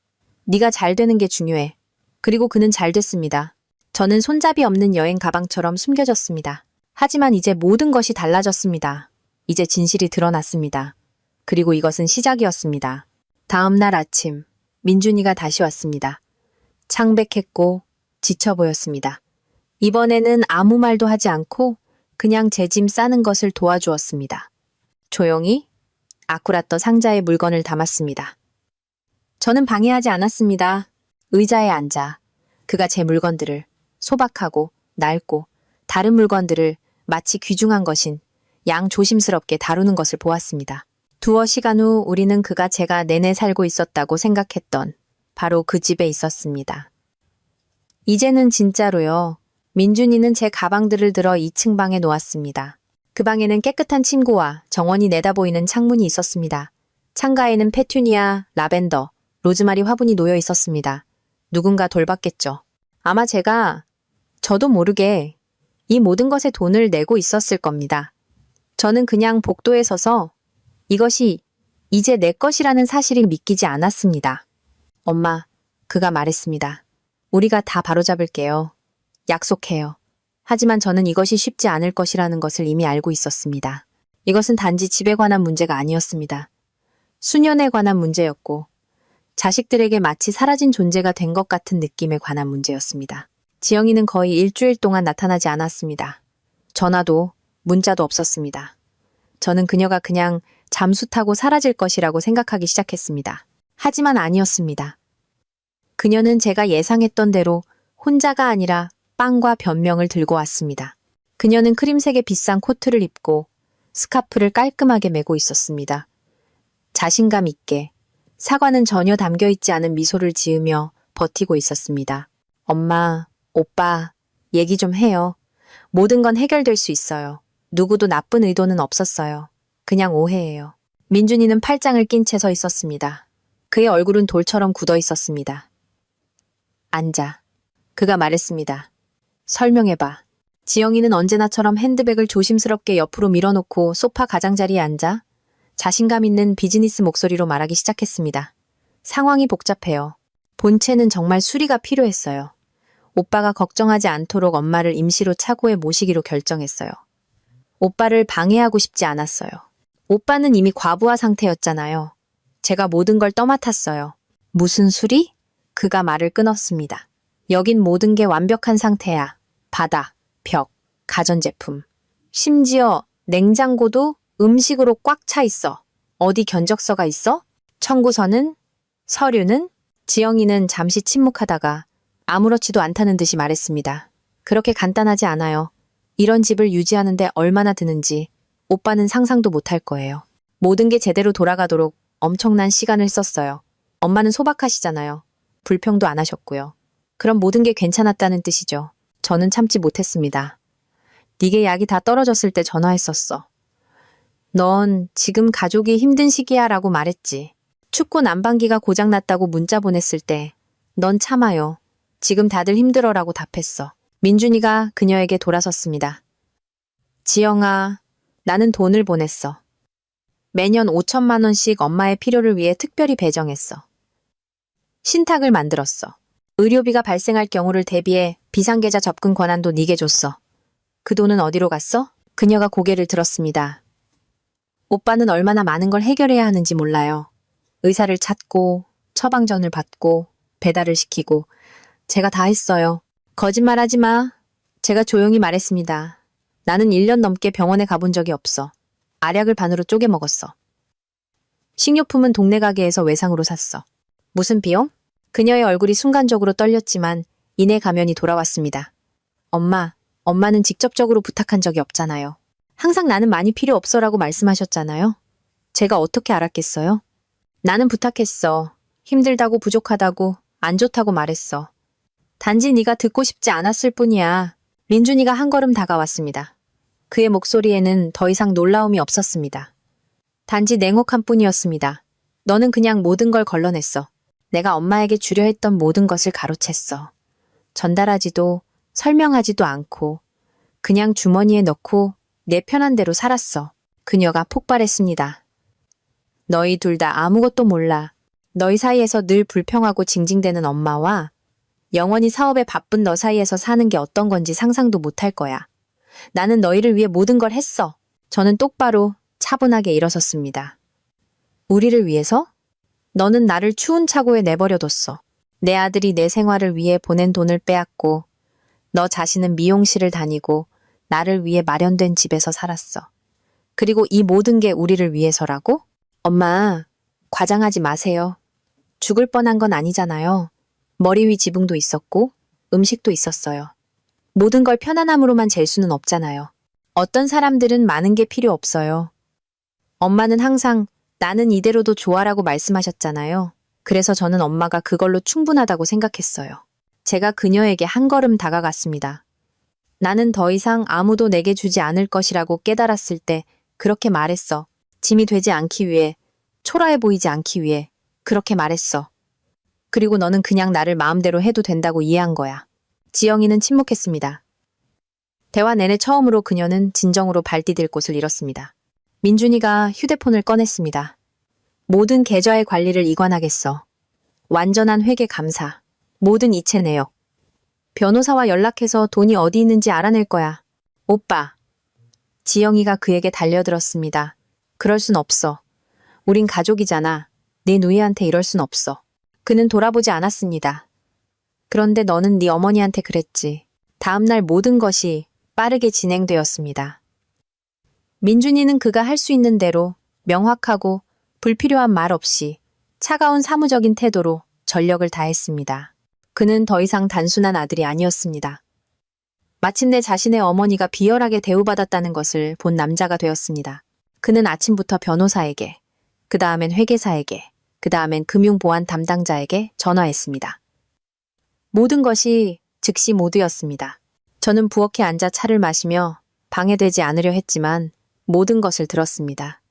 네가 잘 되는 게 중요해. 그리고 그는 잘 됐습니다. 저는 손잡이 없는 여행 가방처럼 숨겨졌습니다. 하지만 이제 모든 것이 달라졌습니다. 이제 진실이 드러났습니다. 그리고 이것은 시작이었습니다. 다음 날 아침, 민준이가 다시 왔습니다. 창백했고 지쳐 보였습니다. 이번에는 아무 말도 하지 않고 그냥 제 짐 싸는 것을 도와주었습니다. 조용히 아쿠라떠 상자에 물건을 담았습니다. 저는 방해하지 않았습니다. 의자에 앉아 그가 제 물건들을 소박하고 낡고 다른 물건들을 마치 귀중한 것인 양 조심스럽게 다루는 것을 보았습니다. 두어 시간 후 우리는 그가 제가 내내 살고 있었다고 생각했던 바로 그 집에 있었습니다. 이제는 진짜로요. 민준이는 제 가방들을 들어 2층 방에 놓았습니다. 그 방에는 깨끗한 침구와 정원이 내다보이는 창문이 있었습니다. 창가에는 페튜니아, 라벤더, 로즈마리 화분이 놓여 있었습니다. 누군가 돌봤겠죠. 아마 저도 모르게 이 모든 것에 돈을 내고 있었을 겁니다. 저는 그냥 복도에 서서 이것이 이제 내 것이라는 사실을 믿기지 않았습니다. 엄마, 그가 말했습니다. 우리가 다 바로잡을게요. 약속해요. 하지만 저는 이것이 쉽지 않을 것이라는 것을 이미 알고 있었습니다. 이것은 단지 집에 관한 문제가 아니었습니다. 수년에 관한 문제였고 자식들에게 마치 사라진 존재가 된 것 같은 느낌에 관한 문제였습니다. 지영이는 거의 일주일 동안 나타나지 않았습니다. 전화도 문자도 없었습니다. 저는 그녀가 그냥 잠수 타고 사라질 것이라고 생각하기 시작했습니다. 하지만 아니었습니다. 그녀는 제가 예상했던 대로 혼자가 아니라 빵과 변명을 들고 왔습니다. 그녀는 크림색의 비싼 코트를 입고 스카프를 깔끔하게 메고 있었습니다. 자신감 있게 사과는 전혀 담겨있지 않은 미소를 지으며 버티고 있었습니다. 엄마, 오빠, 얘기 좀 해요. 모든 건 해결될 수 있어요. 누구도 나쁜 의도는 없었어요. 그냥 오해예요. 민준이는 팔짱을 낀 채 서 있었습니다. 그의 얼굴은 돌처럼 굳어 있었습니다. 앉아. 그가 말했습니다. 설명해봐. 지영이는 언제나처럼 핸드백을 조심스럽게 옆으로 밀어놓고 소파 가장자리에 앉아 자신감 있는 비즈니스 목소리로 말하기 시작했습니다. 상황이 복잡해요. 본체는 정말 수리가 필요했어요. 오빠가 걱정하지 않도록 엄마를 임시로 차고에 모시기로 결정했어요. 오빠를 방해하고 싶지 않았어요. 오빠는 이미 과부하 상태였잖아요. 제가 모든 걸 떠맡았어요. 무슨 수리? 그가 말을 끊었습니다. 여긴 모든 게 완벽한 상태야. 바다, 벽, 가전제품. 심지어 냉장고도 음식으로 꽉 차 있어. 어디 견적서가 있어? 청구서는? 서류는? 지영이는 잠시 침묵하다가 아무렇지도 않다는 듯이 말했습니다. 그렇게 간단하지 않아요. 이런 집을 유지하는데 얼마나 드는지 오빠는 상상도 못할 거예요. 모든 게 제대로 돌아가도록 엄청난 시간을 썼어요. 엄마는 소박하시잖아요. 불평도 안 하셨고요. 그럼 모든 게 괜찮았다는 뜻이죠. 저는 참지 못했습니다. 네게 약이 다 떨어졌을 때 전화했었어. 넌 지금 가족이 힘든 시기야 라고 말했지. 축구 난방기가 고장났다고 문자 보냈을 때 넌 참아요. 지금 다들 힘들어라고 답했어. 민준이가 그녀에게 돌아섰습니다. 지영아, 나는 돈을 보냈어. 매년 5천만 원씩 엄마의 필요를 위해 특별히 배정했어. 신탁을 만들었어. 의료비가 발생할 경우를 대비해 비상계좌 접근 권한도 네게 줬어. 그 돈은 어디로 갔어? 그녀가 고개를 들었습니다. 오빠는 얼마나 많은 걸 해결해야 하는지 몰라요. 의사를 찾고, 처방전을 받고, 배달을 시키고, 제가 다 했어요. 거짓말하지 마. 제가 조용히 말했습니다. 나는 1년 넘게 병원에 가본 적이 없어. 알약을 반으로 쪼개 먹었어. 식료품은 동네 가게에서 외상으로 샀어. 무슨 비용? 그녀의 얼굴이 순간적으로 떨렸지만 이내 가면이 돌아왔습니다. 엄마는 직접적으로 부탁한 적이 없잖아요. 항상 나는 많이 필요 없어라고 말씀하셨잖아요. 제가 어떻게 알았겠어요? 나는 부탁했어. 힘들다고 부족하다고 안 좋다고 말했어. 단지 네가 듣고 싶지 않았을 뿐이야. 민준이가 한 걸음 다가왔습니다. 그의 목소리에는 더 이상 놀라움이 없었습니다. 단지 냉혹한 뿐이었습니다. 너는 그냥 모든 걸 걸러냈어. 내가 엄마에게 주려 했던 모든 것을 가로챘어. 전달하지도 설명하지도 않고 그냥 주머니에 넣고 내 편한 대로 살았어. 그녀가 폭발했습니다. 너희 둘 다 아무것도 몰라. 너희 사이에서 늘 불평하고 징징대는 엄마와 영원히 사업에 바쁜 너 사이에서 사는 게 어떤 건지 상상도 못할 거야. 나는 너희를 위해 모든 걸 했어. 저는 똑바로 차분하게 일어섰습니다. 우리를 위해서? 너는 나를 추운 차고에 내버려뒀어. 내 아들이 내 생활을 위해 보낸 돈을 빼앗고 너 자신은 미용실을 다니고 나를 위해 마련된 집에서 살았어. 그리고 이 모든 게 우리를 위해서라고? 엄마, 과장하지 마세요. 죽을 뻔한 건 아니잖아요. 머리 위 지붕도 있었고 음식도 있었어요. 모든 걸 편안함으로만 잴 수는 없잖아요. 어떤 사람들은 많은 게 필요 없어요. 엄마는 항상 나는 이대로도 좋아라고 말씀하셨잖아요. 그래서 저는 엄마가 그걸로 충분하다고 생각했어요. 제가 그녀에게 한 걸음 다가갔습니다. 나는 더 이상 아무도 내게 주지 않을 것이라고 깨달았을 때 그렇게 말했어. 짐이 되지 않기 위해, 초라해 보이지 않기 위해 그렇게 말했어. 그리고 너는 그냥 나를 마음대로 해도 된다고 이해한 거야. 지영이는 침묵했습니다. 대화 내내 처음으로 그녀는 진정으로 발디딜 곳을 잃었습니다. 민준이가 휴대폰을 꺼냈습니다. 모든 계좌의 관리를 이관하겠어. 완전한 회계 감사. 모든 이체 내역. 변호사와 연락해서 돈이 어디 있는지 알아낼 거야. 오빠. 지영이가 그에게 달려들었습니다. 그럴 순 없어. 우린 가족이잖아. 네 누이한테 이럴 순 없어. 그는 돌아보지 않았습니다. 그런데 너는 네 어머니한테 그랬지. 다음 날 모든 것이 빠르게 진행되었습니다. 민준이는 그가 할 수 있는 대로 명확하고 불필요한 말 없이 차가운 사무적인 태도로 전력을 다했습니다. 그는 더 이상 단순한 아들이 아니었습니다. 마침내 자신의 어머니가 비열하게 대우받았다는 것을 본 남자가 되었습니다. 그는 아침부터 변호사에게, 그 다음엔 회계사에게, 그 다음엔 금융보안 담당자에게 전화했습니다. 모든 것이 즉시 모두였습니다. 저는 부엌에 앉아 차를 마시며 방해되지 않으려 했지만 모든 것을 들었습니다.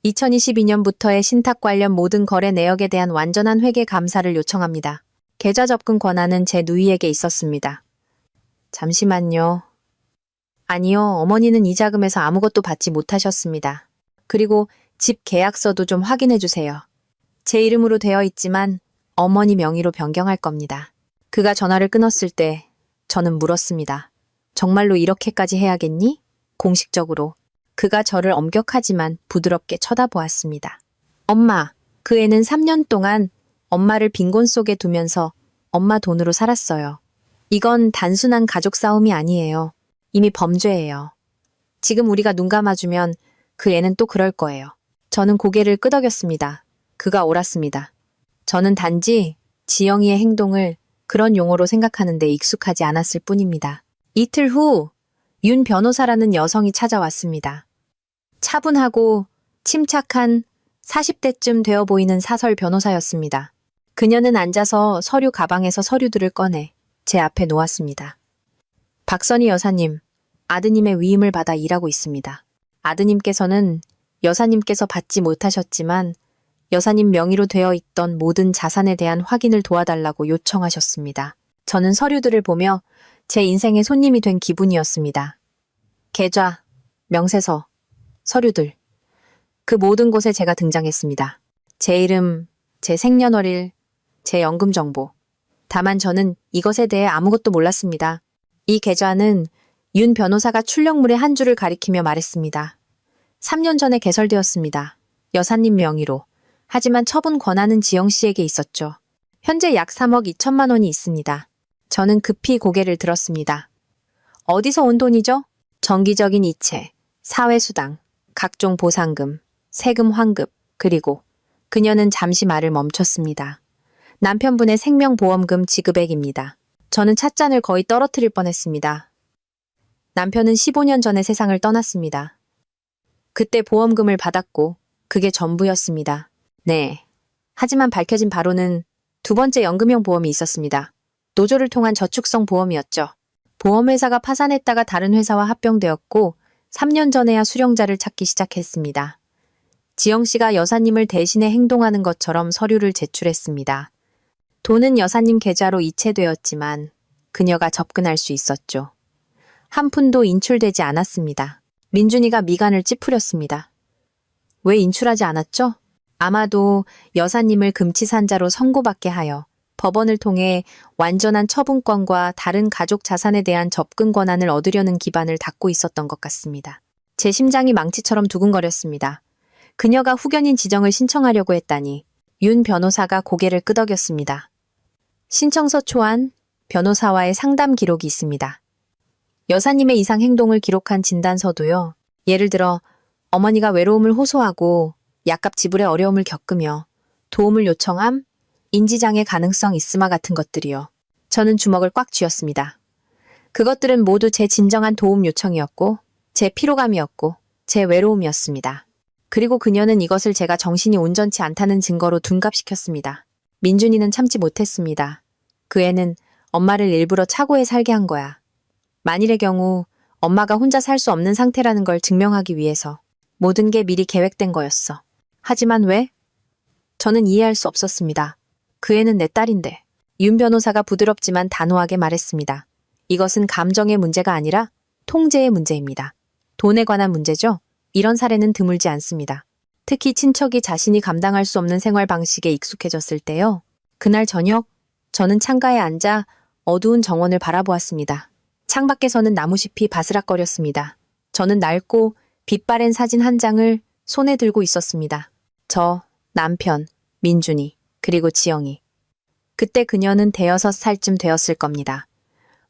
2022년부터의 신탁 관련 모든 거래 내역에 대한 완전한 회계 감사를 요청합니다. 계좌 접근 권한은 제 누이에게 있었습니다. 잠시만요. 아니요, 어머니는 이 자금에서 아무것도 받지 못하셨습니다. 그리고 집 계약서도 좀 확인해 주세요. 제 이름으로 되어 있지만 어머니 명의로 변경할 겁니다. 그가 전화를 끊었을 때 저는 물었습니다. 정말로 이렇게까지 해야겠니? 공식적으로. 그가 저를 엄격하지만 부드럽게 쳐다보았습니다. 엄마, 그 애는 3년 동안 엄마를 빈곤 속에 두면서 엄마 돈으로 살았어요. 이건 단순한 가족 싸움이 아니에요. 이미 범죄예요. 지금 우리가 눈 감아주면 그 애는 또 그럴 거예요. 저는 고개를 끄덕였습니다. 그가 옳았습니다. 저는 단지 지영이의 행동을 그런 용어로 생각하는데 익숙하지 않았을 뿐입니다. 이틀 후 윤 변호사라는 여성이 찾아왔습니다. 차분하고 침착한 40대쯤 되어 보이는 사설 변호사였습니다. 그녀는 앉아서 서류 가방에서 서류들을 꺼내 제 앞에 놓았습니다. 박선희 여사님, 아드님의 위임을 받아 일하고 있습니다. 아드님께서는 여사님께서 받지 못하셨지만 여사님 명의로 되어 있던 모든 자산에 대한 확인을 도와달라고 요청하셨습니다. 저는 서류들을 보며 제 인생의 손님이 된 기분이었습니다. 계좌, 명세서, 서류들. 그 모든 곳에 제가 등장했습니다. 제 이름, 제 생년월일, 제 연금 정보. 다만 저는 이것에 대해 아무것도 몰랐습니다. 이 계좌는 윤 변호사가 출력물의 한 줄을 가리키며 말했습니다. 3년 전에 개설되었습니다. 여사님 명의로. 하지만 처분 권한은 지영 씨에게 있었죠. 현재 약 3억 2천만 원이 있습니다. 저는 급히 고개를 들었습니다. 어디서 온 돈이죠? 정기적인 이체, 사회수당, 각종 보상금, 세금 환급, 그리고 그녀는 잠시 말을 멈췄습니다. 남편분의 생명보험금 지급액입니다. 저는 찻잔을 거의 떨어뜨릴 뻔했습니다. 남편은 15년 전에 세상을 떠났습니다. 그때 보험금을 받았고 그게 전부였습니다. 네. 하지만 밝혀진 바로는 두 번째 연금형 보험이 있었습니다. 노조를 통한 저축성 보험이었죠. 보험회사가 파산했다가 다른 회사와 합병되었고 3년 전에야 수령자를 찾기 시작했습니다. 지영 씨가 여사님을 대신해 행동하는 것처럼 서류를 제출했습니다. 돈은 여사님 계좌로 이체되었지만 그녀가 접근할 수 있었죠. 한 푼도 인출되지 않았습니다. 민준이가 미간을 찌푸렸습니다. 왜 인출하지 않았죠? 아마도 여사님을 금치산자로 선고받게 하여 법원을 통해 완전한 처분권과 다른 가족 자산에 대한 접근 권한을 얻으려는 기반을 닫고 있었던 것 같습니다. 제 심장이 망치처럼 두근거렸습니다. 그녀가 후견인 지정을 신청하려고 했다니 윤 변호사가 고개를 끄덕였습니다. 신청서 초안, 변호사와의 상담 기록이 있습니다. 여사님의 이상 행동을 기록한 진단서도요. 예를 들어 어머니가 외로움을 호소하고 약값 지불에 어려움을 겪으며 도움을 요청함, 인지장애 가능성 있음과 같은 것들이요. 저는 주먹을 꽉 쥐었습니다. 그것들은 모두 제 진정한 도움 요청이었고 제 피로감이었고 제 외로움이었습니다. 그리고 그녀는 이것을 제가 정신이 온전치 않다는 증거로 둔갑시켰습니다. 민준이는 참지 못했습니다. 그 애는 엄마를 일부러 차고에 살게 한 거야. 만일의 경우 엄마가 혼자 살 수 없는 상태라는 걸 증명하기 위해서 모든 게 미리 계획된 거였어. 하지만 왜? 저는 이해할 수 없었습니다. 그 애는 내 딸인데. 윤 변호사가 부드럽지만 단호하게 말했습니다. 이것은 감정의 문제가 아니라 통제의 문제입니다. 돈에 관한 문제죠? 이런 사례는 드물지 않습니다. 특히 친척이 자신이 감당할 수 없는 생활 방식에 익숙해졌을 때요. 그날 저녁, 저는 창가에 앉아 어두운 정원을 바라보았습니다. 창밖에서는 나무잎이 바스락거렸습니다. 저는 낡고 빛바랜 사진 한 장을 손에 들고 있었습니다. 저, 남편, 민준이, 그리고 지영이. 그때 그녀는 5살쯤 되었을 겁니다.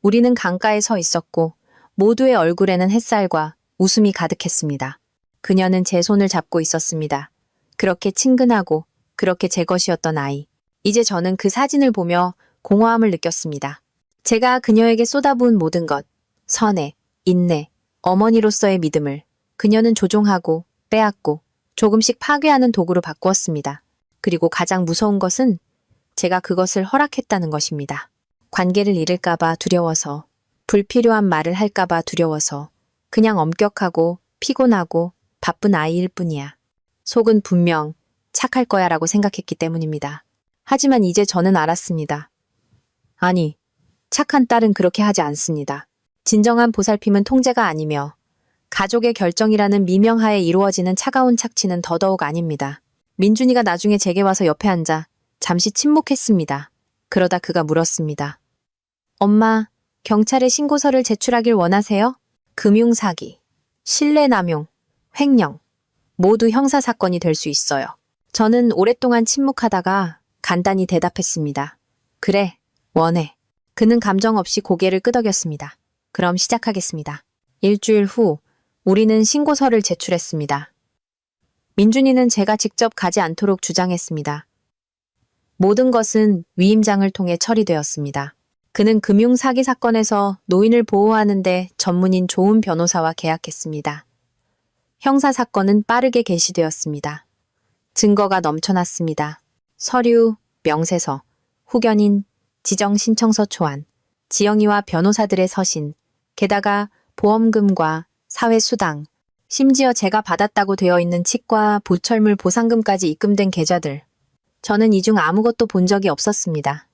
우리는 강가에 서 있었고 모두의 얼굴에는 햇살과 웃음이 가득했습니다. 그녀는 제 손을 잡고 있었습니다. 그렇게 친근하고 그렇게 제 것이었던 아이. 이제 저는 그 사진을 보며 공허함을 느꼈습니다. 제가 그녀에게 쏟아부은 모든 것, 선해, 인내, 어머니로서의 믿음을 그녀는 조종하고 빼앗고 조금씩 파괴하는 도구로 바꾸었습니다. 그리고 가장 무서운 것은 제가 그것을 허락했다는 것입니다. 관계를 잃을까봐 두려워서, 불필요한 말을 할까봐 두려워서, 그냥 엄격하고 피곤하고 바쁜 아이일 뿐이야. 속은 분명 착할 거야 라고 생각했기 때문입니다. 하지만 이제 저는 알았습니다. 아니, 착한 딸은 그렇게 하지 않습니다. 진정한 보살핌은 통제가 아니며 가족의 결정이라는 미명하에 이루어지는 차가운 착취는 더더욱 아닙니다. 민준이가 나중에 제게 와서 옆에 앉아 잠시 침묵했습니다. 그러다 그가 물었습니다. 엄마, 경찰에 신고서를 제출하길 원하세요? 금융사기, 신뢰남용, 횡령, 모두 형사사건이 될 수 있어요. 저는 오랫동안 침묵하다가 간단히 대답했습니다. 그래, 원해. 그는 감정 없이 고개를 끄덕였습니다. 그럼 시작하겠습니다. 일주일 후 우리는 신고서를 제출했습니다. 민준이는 제가 직접 가지 않도록 주장했습니다. 모든 것은 위임장을 통해 처리되었습니다. 그는 금융사기 사건에서 노인을 보호하는데 전문인 좋은 변호사와 계약했습니다. 형사사건은 빠르게 개시되었습니다. 증거가 넘쳐났습니다. 서류, 명세서, 후견인, 지정신청서 초안, 지영이와 변호사들의 서신, 게다가 보험금과 사회수당, 심지어 제가 받았다고 되어 있는 치과 보철물 보상금까지 입금된 계좌들. 저는 이 중 아무것도 본 적이 없었습니다.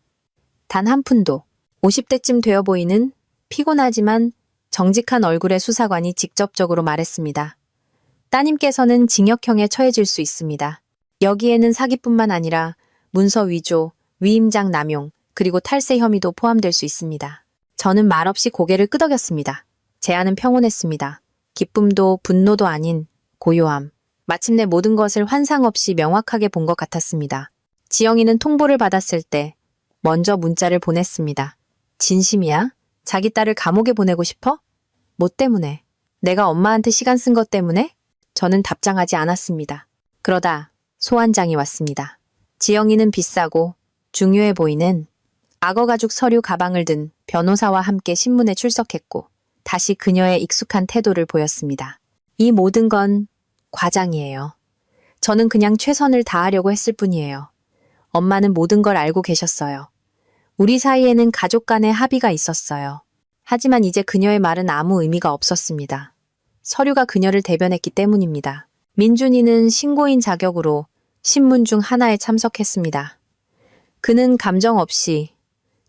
단 한 푼도. 50대쯤 되어 보이는 피곤하지만 정직한 얼굴의 수사관이 직접적으로 말했습니다. 따님께서는 징역형에 처해질 수 있습니다. 여기에는 사기뿐만 아니라 문서 위조, 위임장 남용, 그리고 탈세 혐의도 포함될 수 있습니다. 저는 말없이 고개를 끄덕였습니다. 제안은 평온했습니다. 기쁨도 분노도 아닌 고요함. 마침내 모든 것을 환상 없이 명확하게 본 것 같았습니다. 지영이는 통보를 받았을 때 먼저 문자를 보냈습니다. 진심이야? 자기 딸을 감옥에 보내고 싶어? 뭐 때문에? 내가 엄마한테 시간 쓴 것 때문에? 저는 답장하지 않았습니다. 그러다 소환장이 왔습니다. 지영이는 비싸고 중요해 보이는 악어가죽 서류 가방을 든 변호사와 함께 신문에 출석했고 다시 그녀의 익숙한 태도를 보였습니다. 이 모든 건 과장이에요. 저는 그냥 최선을 다하려고 했을 뿐이에요. 엄마는 모든 걸 알고 계셨어요. 우리 사이에는 가족 간의 합의가 있었어요. 하지만 이제 그녀의 말은 아무 의미가 없었습니다. 서류가 그녀를 대변했기 때문입니다. 민준이는 신고인 자격으로 신문 중 하나에 참석했습니다. 그는 감정 없이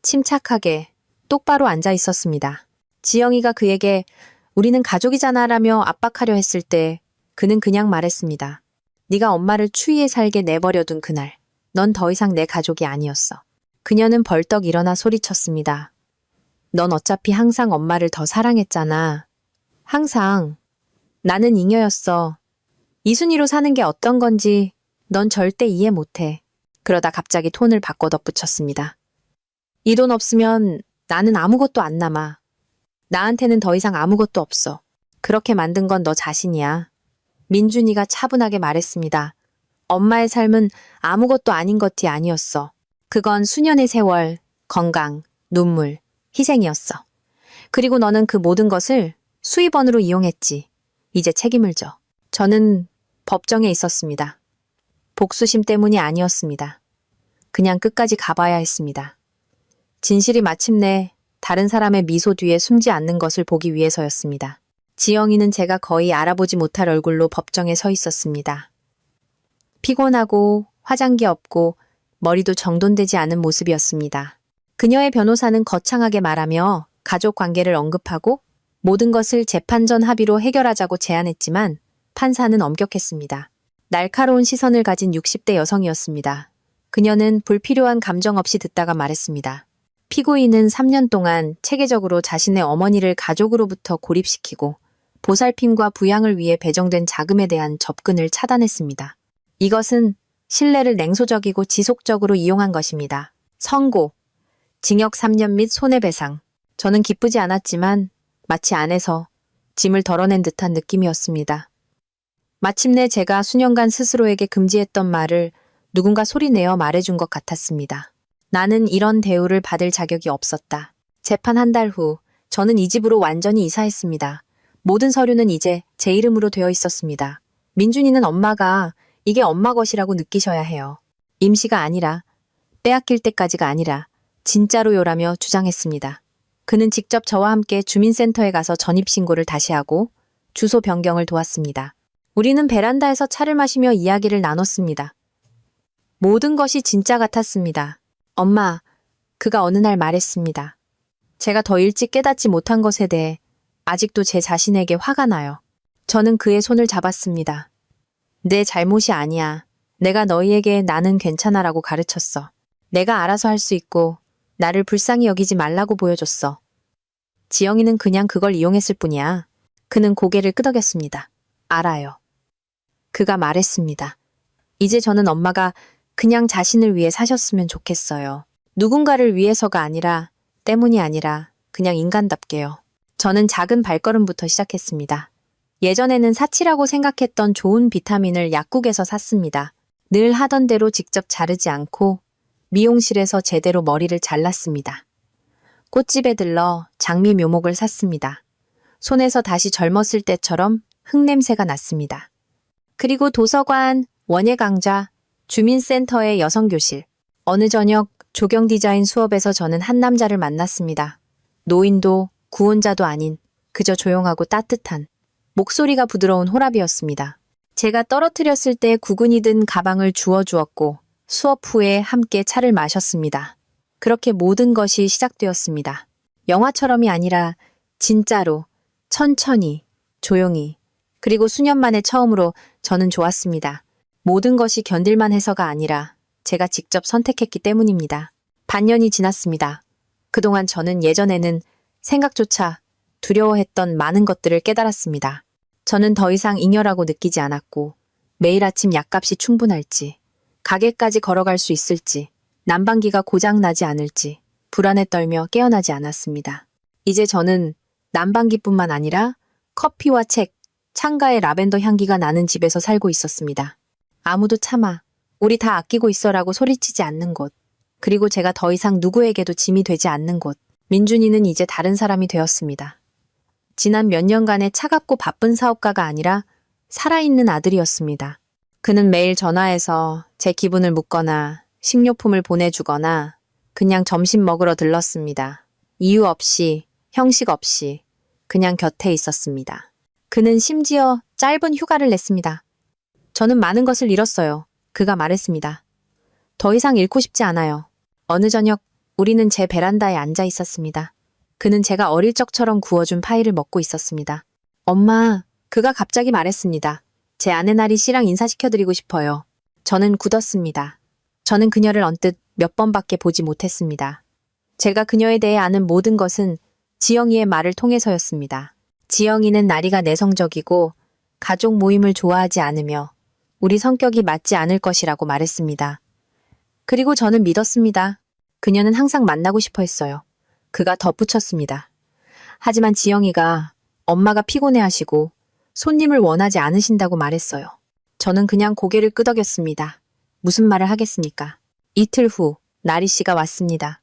침착하게 똑바로 앉아 있었습니다. 지영이가 그에게 우리는 가족이잖아 라며 압박하려 했을 때 그는 그냥 말했습니다. 네가 엄마를 추위에 살게 내버려둔 그날, 넌 더 이상 내 가족이 아니었어. 그녀는 벌떡 일어나 소리쳤습니다. 넌 어차피 항상 엄마를 더 사랑했잖아. 항상. 나는 잉여였어. 이순이로 사는 게 어떤 건지 넌 절대 이해 못해. 그러다 갑자기 톤을 바꿔 덧붙였습니다. 이 돈 없으면 나는 아무것도 안 남아. 나한테는 더 이상 아무것도 없어. 그렇게 만든 건 너 자신이야. 민준이가 차분하게 말했습니다. 엄마의 삶은 아무것도 아닌 것이 아니었어. 그건 수년의 세월, 건강, 눈물, 희생이었어. 그리고 너는 그 모든 것을 수입원으로 이용했지. 이제 책임을 져. 저는 법정에 있었습니다. 복수심 때문이 아니었습니다. 그냥 끝까지 가봐야 했습니다. 진실이 마침내 다른 사람의 미소 뒤에 숨지 않는 것을 보기 위해서였습니다. 지영이는 제가 거의 알아보지 못할 얼굴로 법정에 서 있었습니다. 피곤하고 화장기 없고 머리도 정돈되지 않은 모습이었습니다. 그녀의 변호사는 거창하게 말하며 가족 관계를 언급하고 모든 것을 재판 전 합의로 해결하자고 제안했지만 판사는 엄격했습니다. 날카로운 시선을 가진 60대 여성이었습니다. 그녀는 불필요한 감정 없이 듣다가 말했습니다. 피고인은 3년 동안 체계적으로 자신의 어머니를 가족으로부터 고립시키고 보살핌과 부양을 위해 배정된 자금에 대한 접근을 차단했습니다. 이것은 신뢰를 냉소적이고 지속적으로 이용한 것입니다. 선고, 징역 3년 및 손해배상. 저는 기쁘지 않았지만 마치 안에서 짐을 덜어낸 듯한 느낌이었습니다. 마침내 제가 수년간 스스로에게 금지했던 말을 누군가 소리내어 말해준 것 같았습니다. 나는 이런 대우를 받을 자격이 없었다. 재판 한 달 후 저는 이 집으로 완전히 이사했습니다. 모든 서류는 이제 제 이름으로 되어 있었습니다. 민준이는 엄마가 이게 엄마 것이라고 느끼셔야 해요. 임시가 아니라 빼앗길 때까지가 아니라 진짜로요라며 주장했습니다. 그는 직접 저와 함께 주민센터에 가서 전입신고를 다시 하고 주소 변경을 도왔습니다. 우리는 베란다에서 차를 마시며 이야기를 나눴습니다. 모든 것이 진짜 같았습니다. 엄마, 그가 어느 날 말했습니다. 제가 더 일찍 깨닫지 못한 것에 대해 아직도 제 자신에게 화가 나요. 저는 그의 손을 잡았습니다. 내 잘못이 아니야. 내가 너희에게 나는 괜찮아라고 가르쳤어. 내가 알아서 할 수 있고 나를 불쌍히 여기지 말라고 보여줬어. 지영이는 그냥 그걸 이용했을 뿐이야. 그는 고개를 끄덕였습니다. 알아요. 그가 말했습니다. 이제 저는 엄마가 그냥 자신을 위해 사셨으면 좋겠어요. 누군가를 위해서가 아니라, 때문이 아니라 그냥 인간답게요. 저는 작은 발걸음부터 시작했습니다. 예전에는 사치라고 생각했던 좋은 비타민을 약국에서 샀습니다. 늘 하던 대로 직접 자르지 않고 미용실에서 제대로 머리를 잘랐습니다. 꽃집에 들러 장미 묘목을 샀습니다. 손에서 다시 젊었을 때처럼 흙냄새가 났습니다. 그리고 도서관, 원예강좌, 주민센터의 여성교실, 어느 저녁 조경 디자인 수업에서 저는 한 남자를 만났습니다. 노인도 구혼자도 아닌 그저 조용하고 따뜻한 목소리가 부드러운 호랍이었습니다. 제가 떨어뜨렸을 때 구근이 든 가방을 주워주었고 수업 후에 함께 차를 마셨습니다. 그렇게 모든 것이 시작되었습니다. 영화처럼이 아니라 진짜로 천천히 조용히 그리고 수년 만에 처음으로 저는 좋았습니다. 모든 것이 견딜만 해서가 아니라 제가 직접 선택했기 때문입니다. 반년이 지났습니다. 그동안 저는 예전에는 생각조차 두려워했던 많은 것들을 깨달았습니다. 저는 더 이상 잉여라고 느끼지 않았고 매일 아침 약값이 충분할지, 가게까지 걸어갈 수 있을지, 난방기가 고장나지 않을지 불안에 떨며 깨어나지 않았습니다. 이제 저는 난방기뿐만 아니라 커피와 책, 창가에 라벤더 향기가 나는 집에서 살고 있었습니다. 아무도 참아, 우리 다 아끼고 있어라고 소리치지 않는 곳, 그리고 제가 더 이상 누구에게도 짐이 되지 않는 곳. 민준이는 이제 다른 사람이 되었습니다. 지난 몇 년간의 차갑고 바쁜 사업가가 아니라 살아있는 아들이었습니다. 그는 매일 전화해서 제 기분을 묻거나 식료품을 보내주거나 그냥 점심 먹으러 들렀습니다. 이유 없이, 형식 없이 그냥 곁에 있었습니다. 그는 심지어 짧은 휴가를 냈습니다. 저는 많은 것을 잃었어요. 그가 말했습니다. 더 이상 잃고 싶지 않아요. 어느 저녁 우리는 제 베란다에 앉아 있었습니다. 그는 제가 어릴 적처럼 구워준 파이를 먹고 있었습니다. 엄마, 그가 갑자기 말했습니다. 제 아내 나리 씨랑 인사시켜드리고 싶어요. 저는 굳었습니다. 저는 그녀를 언뜻 몇 번밖에 보지 못했습니다. 제가 그녀에 대해 아는 모든 것은 지영이의 말을 통해서였습니다. 지영이는 나리가 내성적이고 가족 모임을 좋아하지 않으며 우리 성격이 맞지 않을 것이라고 말했습니다. 그리고 저는 믿었습니다. 그녀는 항상 만나고 싶어 했어요. 그가 덧붙였습니다. 하지만 지영이가 엄마가 피곤해하시고 손님을 원하지 않으신다고 말했어요. 저는 그냥 고개를 끄덕였습니다. 무슨 말을 하겠습니까? 이틀 후 나리 씨가 왔습니다.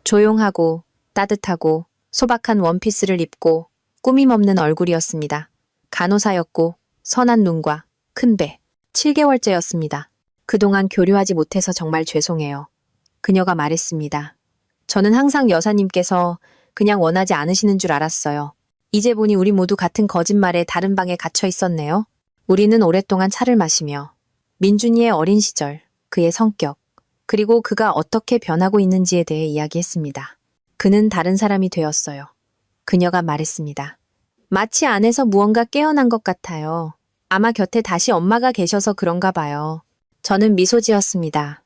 조용하고 따뜻하고 소박한 원피스를 입고 꾸밈 없는 얼굴이었습니다. 간호사였고 선한 눈과 큰 배, 7개월째였습니다. 그동안 교류하지 못해서 정말 죄송해요. 그녀가 말했습니다. 저는 항상 여사님께서 그냥 원하지 않으시는 줄 알았어요. 이제 보니 우리 모두 같은 거짓말에 다른 방에 갇혀 있었네요. 우리는 오랫동안 차를 마시며 민준이의 어린 시절, 그의 성격, 그리고 그가 어떻게 변하고 있는지에 대해 이야기했습니다. 그는 다른 사람이 되었어요. 그녀가 말했습니다. 마치 안에서 무언가 깨어난 것 같아요. 아마 곁에 다시 엄마가 계셔서 그런가 봐요. 저는 미소 지었습니다.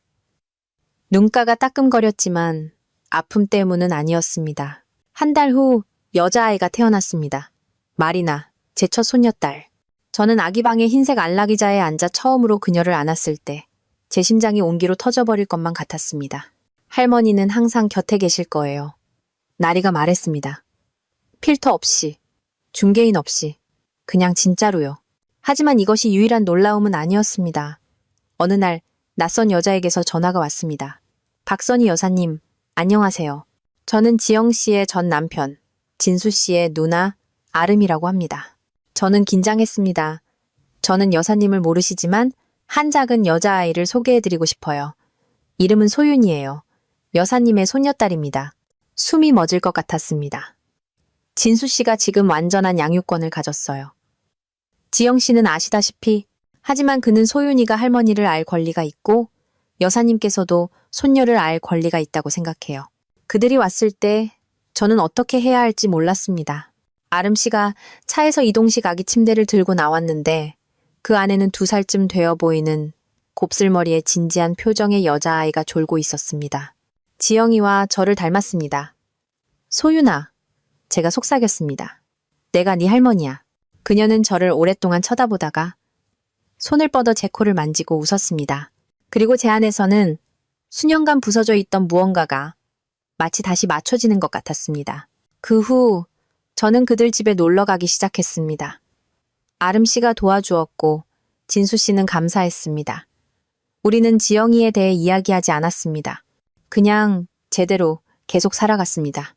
눈가가 따끔거렸지만 아픔 때문은 아니었습니다. 한 달 후 여자아이가 태어났습니다. 마리나, 제 첫 손녀딸. 저는 아기방의 흰색 안락의자에 앉아 처음으로 그녀를 안았을 때 제 심장이 온기로 터져버릴 것만 같았습니다. 할머니는 항상 곁에 계실 거예요. 나리가 말했습니다. 필터 없이, 중개인 없이, 그냥 진짜로요. 하지만 이것이 유일한 놀라움은 아니었습니다. 어느 날 낯선 여자에게서 전화가 왔습니다. 박선희 여사님, 안녕하세요. 저는 지영 씨의 전 남편, 진수 씨의 누나, 아름이라고 합니다. 저는 긴장했습니다. 저는 여사님을 모르시지만 한 작은 여자아이를 소개해드리고 싶어요. 이름은 소윤이에요. 여사님의 손녀딸입니다. 숨이 멎을 것 같았습니다. 진수 씨가 지금 완전한 양육권을 가졌어요. 지영 씨는 아시다시피 하지만 그는 소윤이가 할머니를 알 권리가 있고 여사님께서도 손녀를 알 권리가 있다고 생각해요. 그들이 왔을 때 저는 어떻게 해야 할지 몰랐습니다. 아름 씨가 차에서 이동식 아기 침대를 들고 나왔는데 그 안에는 2살쯤 되어 보이는 곱슬머리에 진지한 표정의 여자아이가 졸고 있었습니다. 지영이와 저를 닮았습니다. 소윤아, 제가 속삭였습니다. 내가 네 할머니야. 그녀는 저를 오랫동안 쳐다보다가 손을 뻗어 제 코를 만지고 웃었습니다. 그리고 제 안에서는 수년간 부서져 있던 무언가가 마치 다시 맞춰지는 것 같았습니다. 그 후 저는 그들 집에 놀러 가기 시작했습니다. 아름 씨가 도와주었고 진수 씨는 감사했습니다. 우리는 지영이에 대해 이야기하지 않았습니다. 그냥 제대로 계속 살아갔습니다.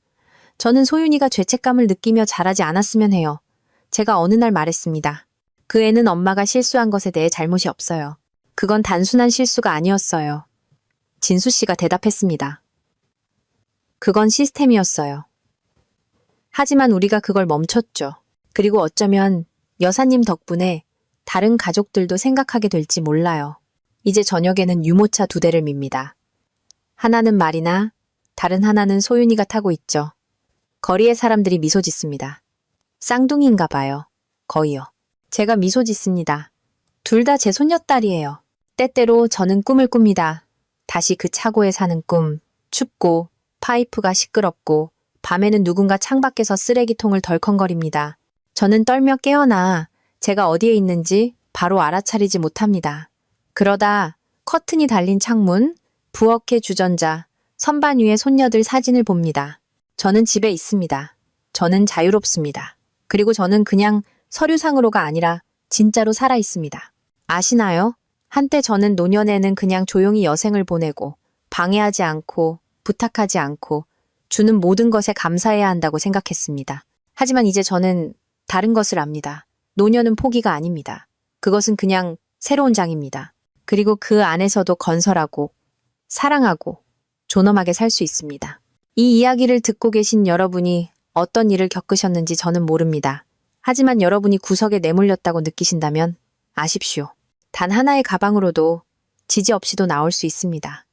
저는 소윤이가 죄책감을 느끼며 자라지 않았으면 해요. 제가 어느 날 말했습니다. 그 애는 엄마가 실수한 것에 대해 잘못이 없어요. 그건 단순한 실수가 아니었어요. 진수 씨가 대답했습니다. 그건 시스템이었어요. 하지만 우리가 그걸 멈췄죠. 그리고 어쩌면 여사님 덕분에 다른 가족들도 생각하게 될지 몰라요. 이제 저녁에는 유모차 2대를 밉니다. 하나는 말이나 다른 하나는 소윤이가 타고 있죠. 거리의 사람들이 미소 짓습니다. 쌍둥이인가 봐요. 거의요. 제가 미소 짓습니다. 둘 다 제 손녀딸이에요. 때때로 저는 꿈을 꿉니다. 다시 그 차고에 사는 꿈. 춥고 파이프가 시끄럽고 밤에는 누군가 창밖에서 쓰레기통을 덜컹거립니다. 저는 떨며 깨어나 제가 어디에 있는지 바로 알아차리지 못합니다. 그러다 커튼이 달린 창문, 부엌의 주전자, 선반 위에 손녀들 사진을 봅니다. 저는 집에 있습니다. 저는 자유롭습니다. 그리고 저는 그냥 서류상으로가 아니라 진짜로 살아 있습니다. 아시나요? 한때 저는 노년에는 그냥 조용히 여생을 보내고 방해하지 않고 부탁하지 않고 주는 모든 것에 감사해야 한다고 생각했습니다. 하지만 이제 저는 다른 것을 압니다. 노년은 포기가 아닙니다. 그것은 그냥 새로운 장입니다. 그리고 그 안에서도 건설하고 사랑하고 존엄하게 살 수 있습니다. 이 이야기를 듣고 계신 여러분이 어떤 일을 겪으셨는지 저는 모릅니다. 하지만 여러분이 구석에 내몰렸다고 느끼신다면 아십시오. 단 하나의 가방으로도 지지 없이도 나올 수 있습니다.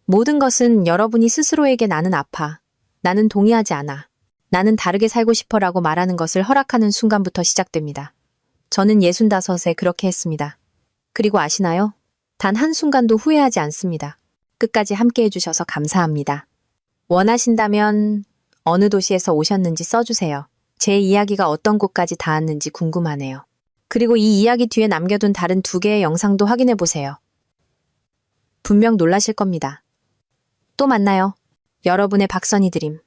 모든 것은 여러분이 스스로에게 나는 아파, 나는 동의하지 않아, 나는 다르게 살고 싶어라고 말하는 것을 허락하는 순간부터 시작됩니다. 저는 65에 그렇게 했습니다. 그리고 아시나요? 단 한순간도 후회하지 않습니다. 끝까지 함께 해주셔서 감사합니다. 원하신다면 어느 도시에서 오셨는지 써주세요. 제 이야기가 어떤 곳까지 닿았는지 궁금하네요. 그리고 이 이야기 뒤에 남겨둔 다른 2개의 영상도 확인해보세요. 분명 놀라실 겁니다. 또 만나요. 여러분의 박선희 드림.